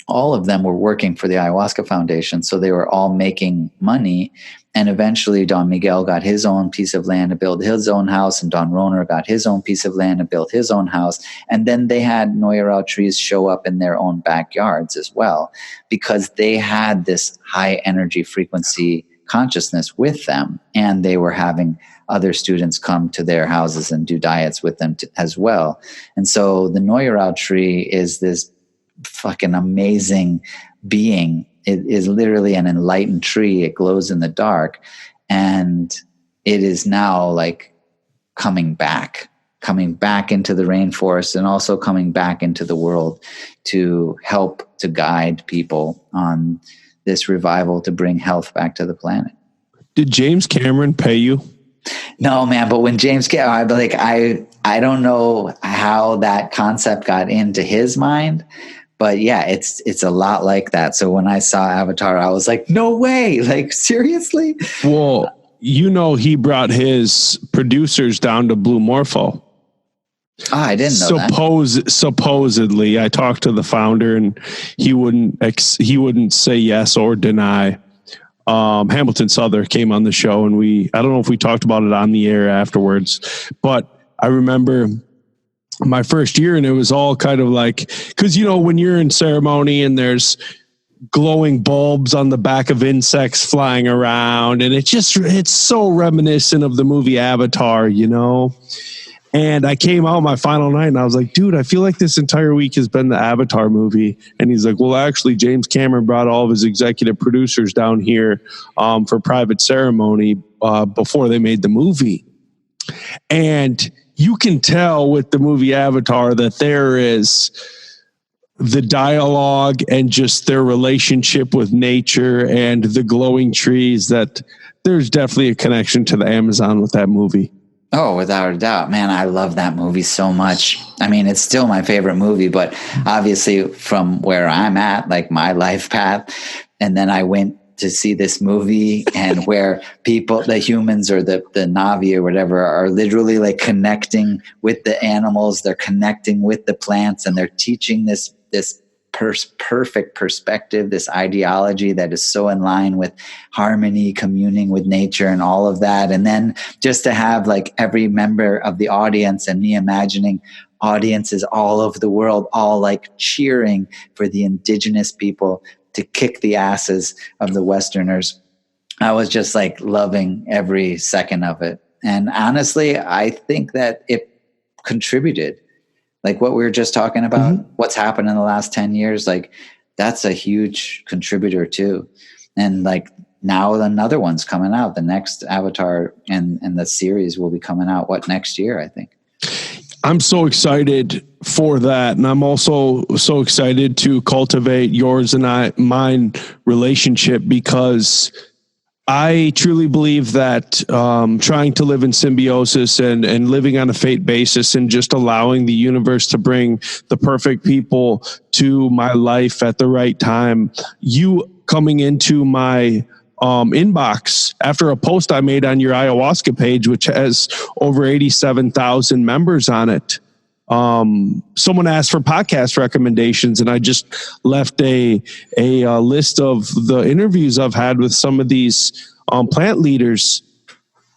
All of them were working for the Ayahuasca Foundation, so they were all making money. And eventually Don Miguel got his own piece of land to build his own house, and Don Roner got his own piece of land to build his own house. And then they had Noyarao trees show up in their own backyards as well, because they had this high energy frequency consciousness with them, and they were having other students come to their houses and do diets with them as well. And so the Noyarao tree is this fucking amazing being. It is literally an enlightened tree. It glows in the dark, and it is now like coming back into the rainforest, and also coming back into the world to help to guide people on this revival to bring health back to the planet. Did James Cameron pay you? No, man. But when James Cameron, I don't know how that concept got into his mind. But yeah, it's a lot like that. So when I saw Avatar, I was like, no way. Like, seriously? Well, he brought his producers down to Blue Morpho. I didn't know that. Supposedly, I talked to the founder, and he wouldn't say yes or deny. Hamilton Souther came on the show, and I don't know if we talked about it on the air afterwards, but I remember my first year, and it was all kind of like, because when you're in ceremony and there's glowing bulbs on the back of insects flying around, and it's so reminiscent of the movie Avatar, And I came out my final night, and I was like, dude, I feel like this entire week has been the Avatar movie. And he's like, well, actually, James Cameron brought all of his executive producers down here for private ceremony before they made the movie. And you can tell with the movie Avatar that there is the dialogue and just their relationship with nature and the glowing trees, that there's definitely a connection to the Amazon with that movie. Oh, without a doubt, man, I love that movie so much. I mean, it's still my favorite movie, but obviously from where I'm at, like my life path, and then I went to see this movie and where people, the humans or the Navi or whatever, are literally like connecting with the animals, they're connecting with the plants, and they're teaching this perfect perspective, this ideology that is so in line with harmony, communing with nature and all of that. And then just to have like every member of the audience, and me imagining audiences all over the world, all like cheering for the indigenous people to kick the asses of the Westerners. I was just like loving every second of it. And honestly, I think that it contributed. Like what we were just talking about, what's happened in the last 10 years, like that's a huge contributor too. And like now another one's coming out. The next Avatar and the series will be coming out, next year, I think. I'm so excited for that. And I'm also so excited to cultivate yours and mine relationship, because I truly believe that trying to live in symbiosis and living on a fate basis and just allowing the universe to bring the perfect people to my life at the right time. You coming into my inbox after a post I made on your ayahuasca page, which has over 87,000 members on it. Someone asked for podcast recommendations, and I just left a list of the interviews I've had with some of these plant leaders.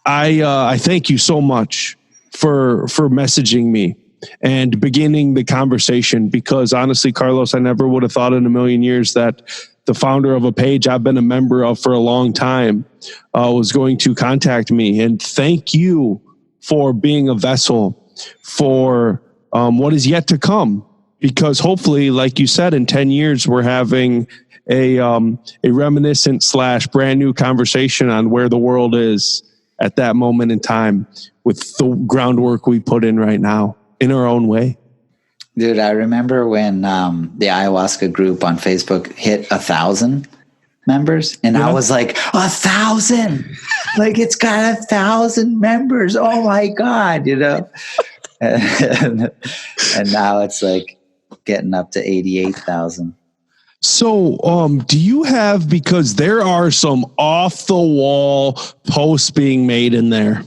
I thank you so much for messaging me and beginning the conversation, because honestly, Carlos, I never would have thought in a million years that the founder of a page I've been a member of for a long time was going to contact me. And thank you for being a vessel for what is yet to come, because hopefully, like you said, in 10 years, we're having a reminiscent / brand new conversation on where the world is at that moment in time with the groundwork we put in right now in our own way. Dude, I remember when the ayahuasca group on Facebook hit 1,000 members, and I was like, 1,000, like it's got 1,000 members. Oh my God, you know? And now it's like getting up to 88,000. So, do you have, because there are some off the wall posts being made in there,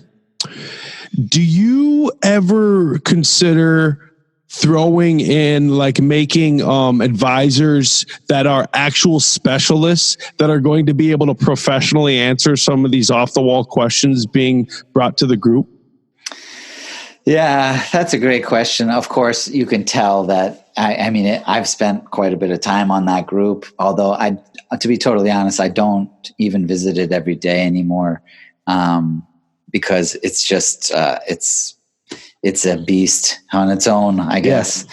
do you ever consider throwing in, like making advisors that are actual specialists that are going to be able to professionally answer some of these off the wall questions being brought to the group? Yeah, that's a great question. Of course, you can tell that. I've spent quite a bit of time on that group, although to be totally honest, I don't even visit it every day anymore, because it's just it's a beast on its own, I guess.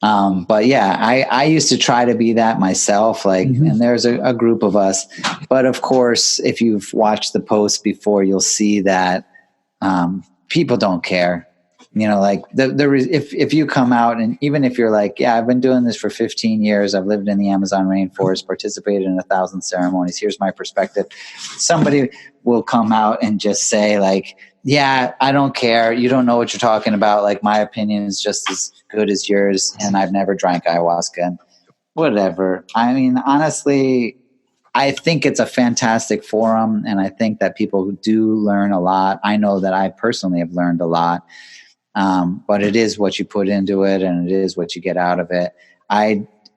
But yeah, I used to try to be that myself, like, and there's a group of us. But of course, if you've watched the post before, you'll see that people don't care. You know, like if you come out, and even if you're like, yeah, I've been doing this for 15 years, I've lived in the Amazon rainforest, participated in 1,000 ceremonies, here's my perspective. Somebody will come out and just say like, yeah, I don't care. You don't know what you're talking about. Like my opinion is just as good as yours. And I've never drank ayahuasca and whatever. I mean, honestly, I think it's a fantastic forum. And I think that people do learn a lot. I know that I personally have learned a lot. But it is what you put into it, and it is what you get out of it.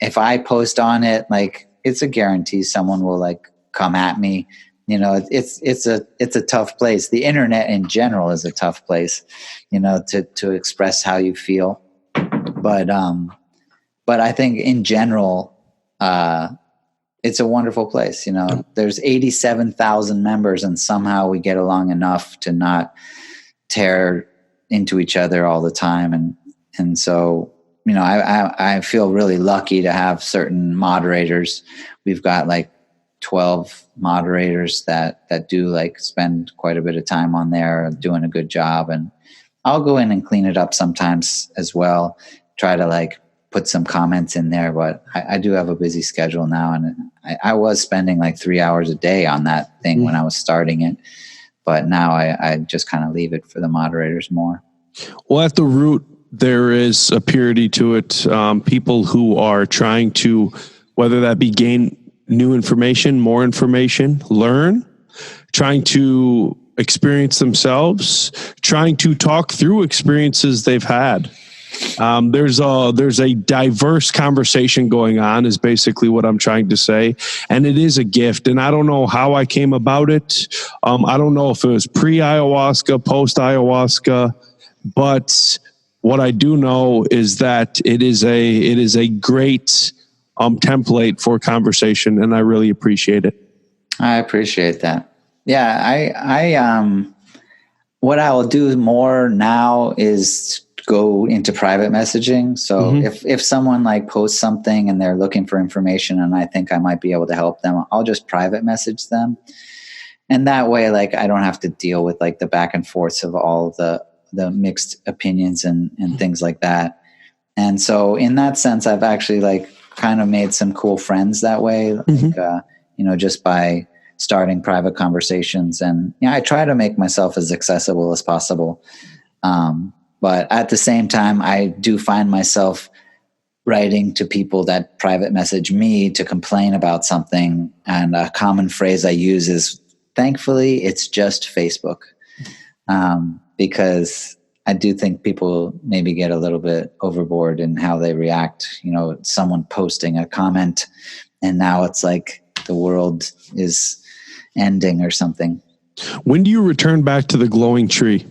If I post on it, like it's a guarantee someone will like come at me. You know, it's a tough place. The internet in general is a tough place, you know, to express how you feel. But I think in general, it's a wonderful place. You know, there's 87,000 members, and somehow we get along enough to not tear into each other all the time. And so, you know, I feel really lucky to have certain moderators. We've got like 12 moderators that do like spend quite a bit of time on there doing a good job. And I'll go in and clean it up sometimes as well, try to like put some comments in there, but I do have a busy schedule now. And I was spending like 3 hours a day on that thing when I was starting it. But now I just kind of leave it for the moderators more. Well, at the root, there is a purity to it. People who are trying to, whether that be gain new information, more information, learn, trying to experience themselves, trying to talk through experiences they've had. There's a diverse conversation going on is basically what I'm trying to say. And it is a gift. And I don't know how I came about it. I don't know if it was pre-ayahuasca, post-ayahuasca, but what I do know is that it is a great template for conversation, and I really appreciate it. I appreciate that. Yeah, I what I will do more now is go into private messaging. So if someone like posts something and they're looking for information and I think I might be able to help them, I'll just private message them. And that way, like, I don't have to deal with like the back and forths of all the mixed opinions and things like that. And so in that sense, I've actually like kind of made some cool friends that way, like, just by starting private conversations. And I try to make myself as accessible as possible. But at the same time, I do find myself writing to people that private message me to complain about something. And a common phrase I use is, thankfully, it's just Facebook. Because I do think people maybe get a little bit overboard in how they react. Someone posting a comment and now it's like the world is ending or something. When do you return back to the glowing tree?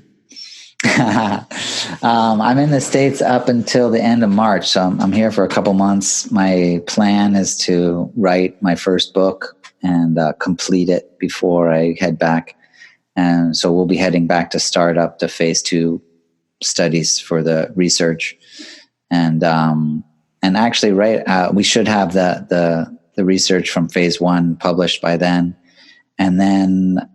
I'm in the States up until the end of March. So I'm here for a couple months. My plan is to write my first book and complete it before I head back. And so we'll be heading back to start up the phase 2 studies for the research. And actually, we should have the research from phase 1 published by then. And then,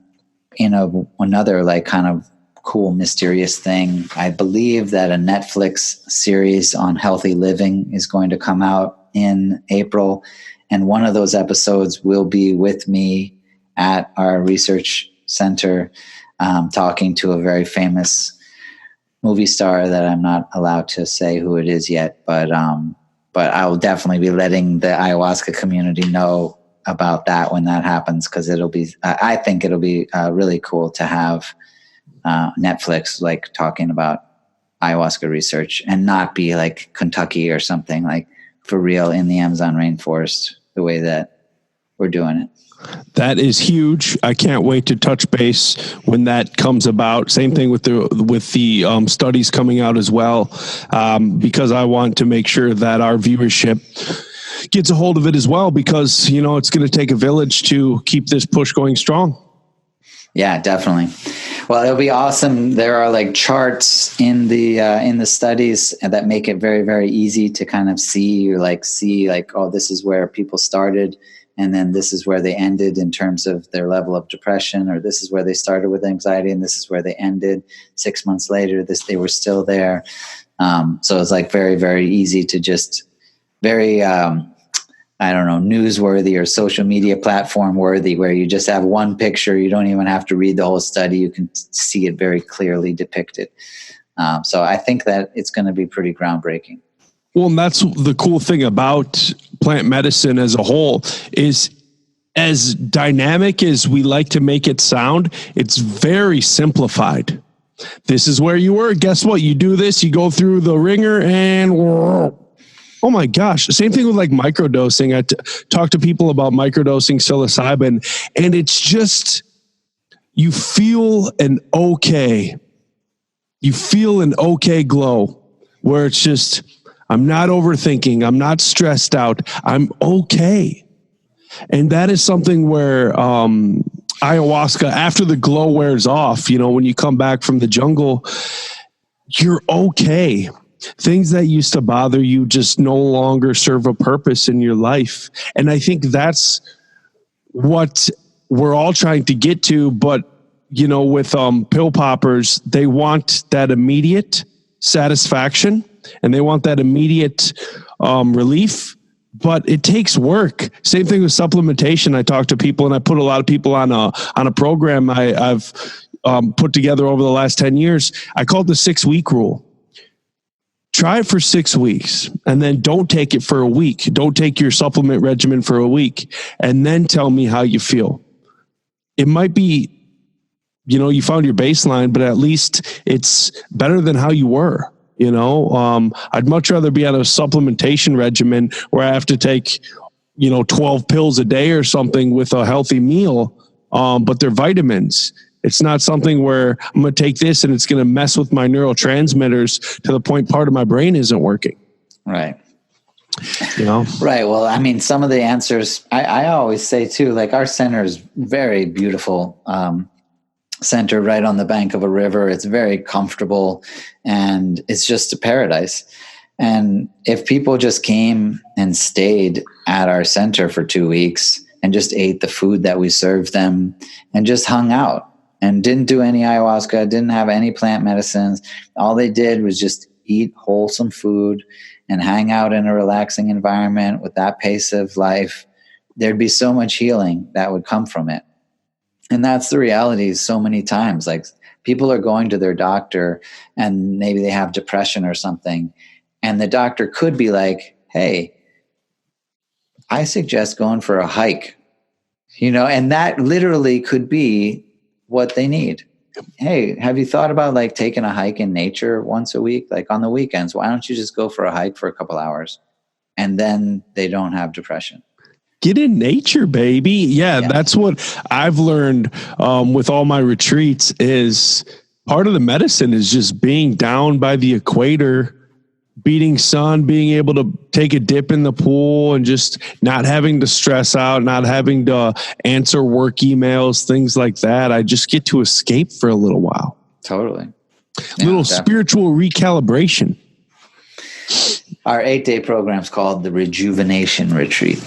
another like kind of cool, mysterious thing, I believe that a Netflix series on healthy living is going to come out in April. And one of those episodes will be with me at our research center, talking to a very famous movie star that I'm not allowed to say who it is yet, but I will definitely be letting the ayahuasca community know about that when that happens, because I think it'll be really cool to have Netflix like talking about ayahuasca research and not be like Kentucky or something, like for real in the Amazon rainforest the way that we're doing it. That is huge. I can't wait to touch base when that comes about. Same thing with the studies coming out as well, because I want to make sure that our viewership gets a hold of it as well, because it's going to take a village to keep this push going strong. Yeah, definitely. Well, it'll be awesome. There are like charts in the studies that make it very, very easy to kind of see, oh, this is where people started. And then this is where they ended in terms of their level of depression, or this is where they started with anxiety, and this is where they ended 6 months later. They were still there. So it's like very, very easy to just very, newsworthy or social media platform worthy, where you just have one picture. You don't even have to read the whole study. You can see it very clearly depicted. So I think that it's going to be pretty groundbreaking. Well, and that's the cool thing about plant medicine as a whole, is as dynamic as we like to make it sound, it's very simplified. This is where you were. Guess what? You do this, you go through the ringer, and oh my gosh. Same thing with like microdosing. I talk to people about microdosing psilocybin, and it's just, you feel an okay glow where it's just, I'm not overthinking. I'm not stressed out. I'm okay. And that is something where ayahuasca, after the glow wears off, when you come back from the jungle, you're okay. Things that used to bother you just no longer serve a purpose in your life. And I think that's what we're all trying to get to. But, with pill poppers, they want that immediate satisfaction. And they want that immediate relief, but it takes work. Same thing with supplementation. I talk to people, and I put a lot of people on a program. I've put together over the last 10 years. I call it the 6-week rule. Try it for 6 weeks and then don't take it for a week. Don't take your supplement regimen for a week and then tell me how you feel. It might be, you found your baseline, but at least it's better than how you were. I'd much rather be on a supplementation regimen where I have to take, 12 pills a day or something with a healthy meal. But they're vitamins. It's not something where I'm going to take this and it's going to mess with my neurotransmitters to the point part of my brain isn't working. Right. Right. Well, I mean, some of the answers I always say too, like our center is very beautiful, center right on the bank of a river. It's very comfortable and it's just a paradise. And if people just came and stayed at our center for 2 weeks and just ate the food that we served them and just hung out and didn't do any ayahuasca, didn't have any plant medicines, all they did was just eat wholesome food and hang out in a relaxing environment with that pace of life, there'd be so much healing that would come from it. And that's the reality so many times. Like people are going to their doctor and maybe they have depression or something. And the doctor could be like, hey, I suggest going for a hike, and that literally could be what they need. Hey, have you thought about like taking a hike in nature once a week? Like on the weekends, why don't you just go for a hike for a couple hours and then they don't have depression? Get in nature, baby. Yeah, that's what I've learned with all my retreats is part of the medicine is just being down by the equator, beating sun, being able to take a dip in the pool and just not having to stress out, not having to answer work emails, things like that. I just get to escape for a little while. Totally. Little spiritual recalibration. Our 8-day program is called the Rejuvenation Retreat.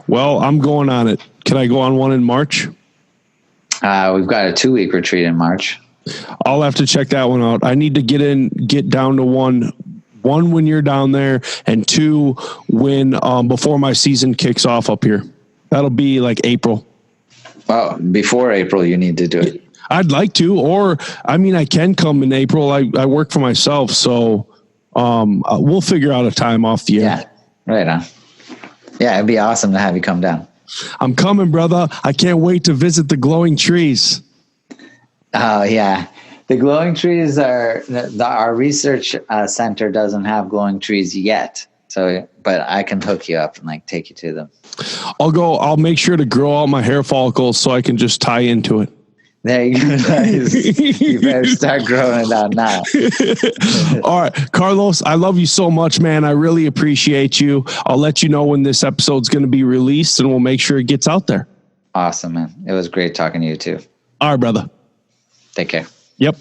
Well, I'm going on it. Can I go on one in March? We've got a 2-week retreat in March. I'll have to check that one out. I need to get down to one when you're down there, and 2 when before my season kicks off up here. That'll be like April. Well, before April, you need to do it. I'd like to, or I can come in April. I work for myself, so we'll figure out a time off the year. Yeah, right on. Yeah, it'd be awesome to have you come down. I'm coming, brother. I can't wait to visit the glowing trees. Oh, yeah. The glowing trees our research center doesn't have glowing trees yet. So, but I can hook you up and like take you to them. I'll make sure to grow out my hair follicles so I can just tie into it. There you go. Nice. You better start growing it out now. All right, Carlos, I love you so much, man. I really appreciate you. I'll let you know when this episode's going to be released and we'll make sure it gets out there. Awesome, man. It was great talking to you too. All right, brother. Take care. Yep.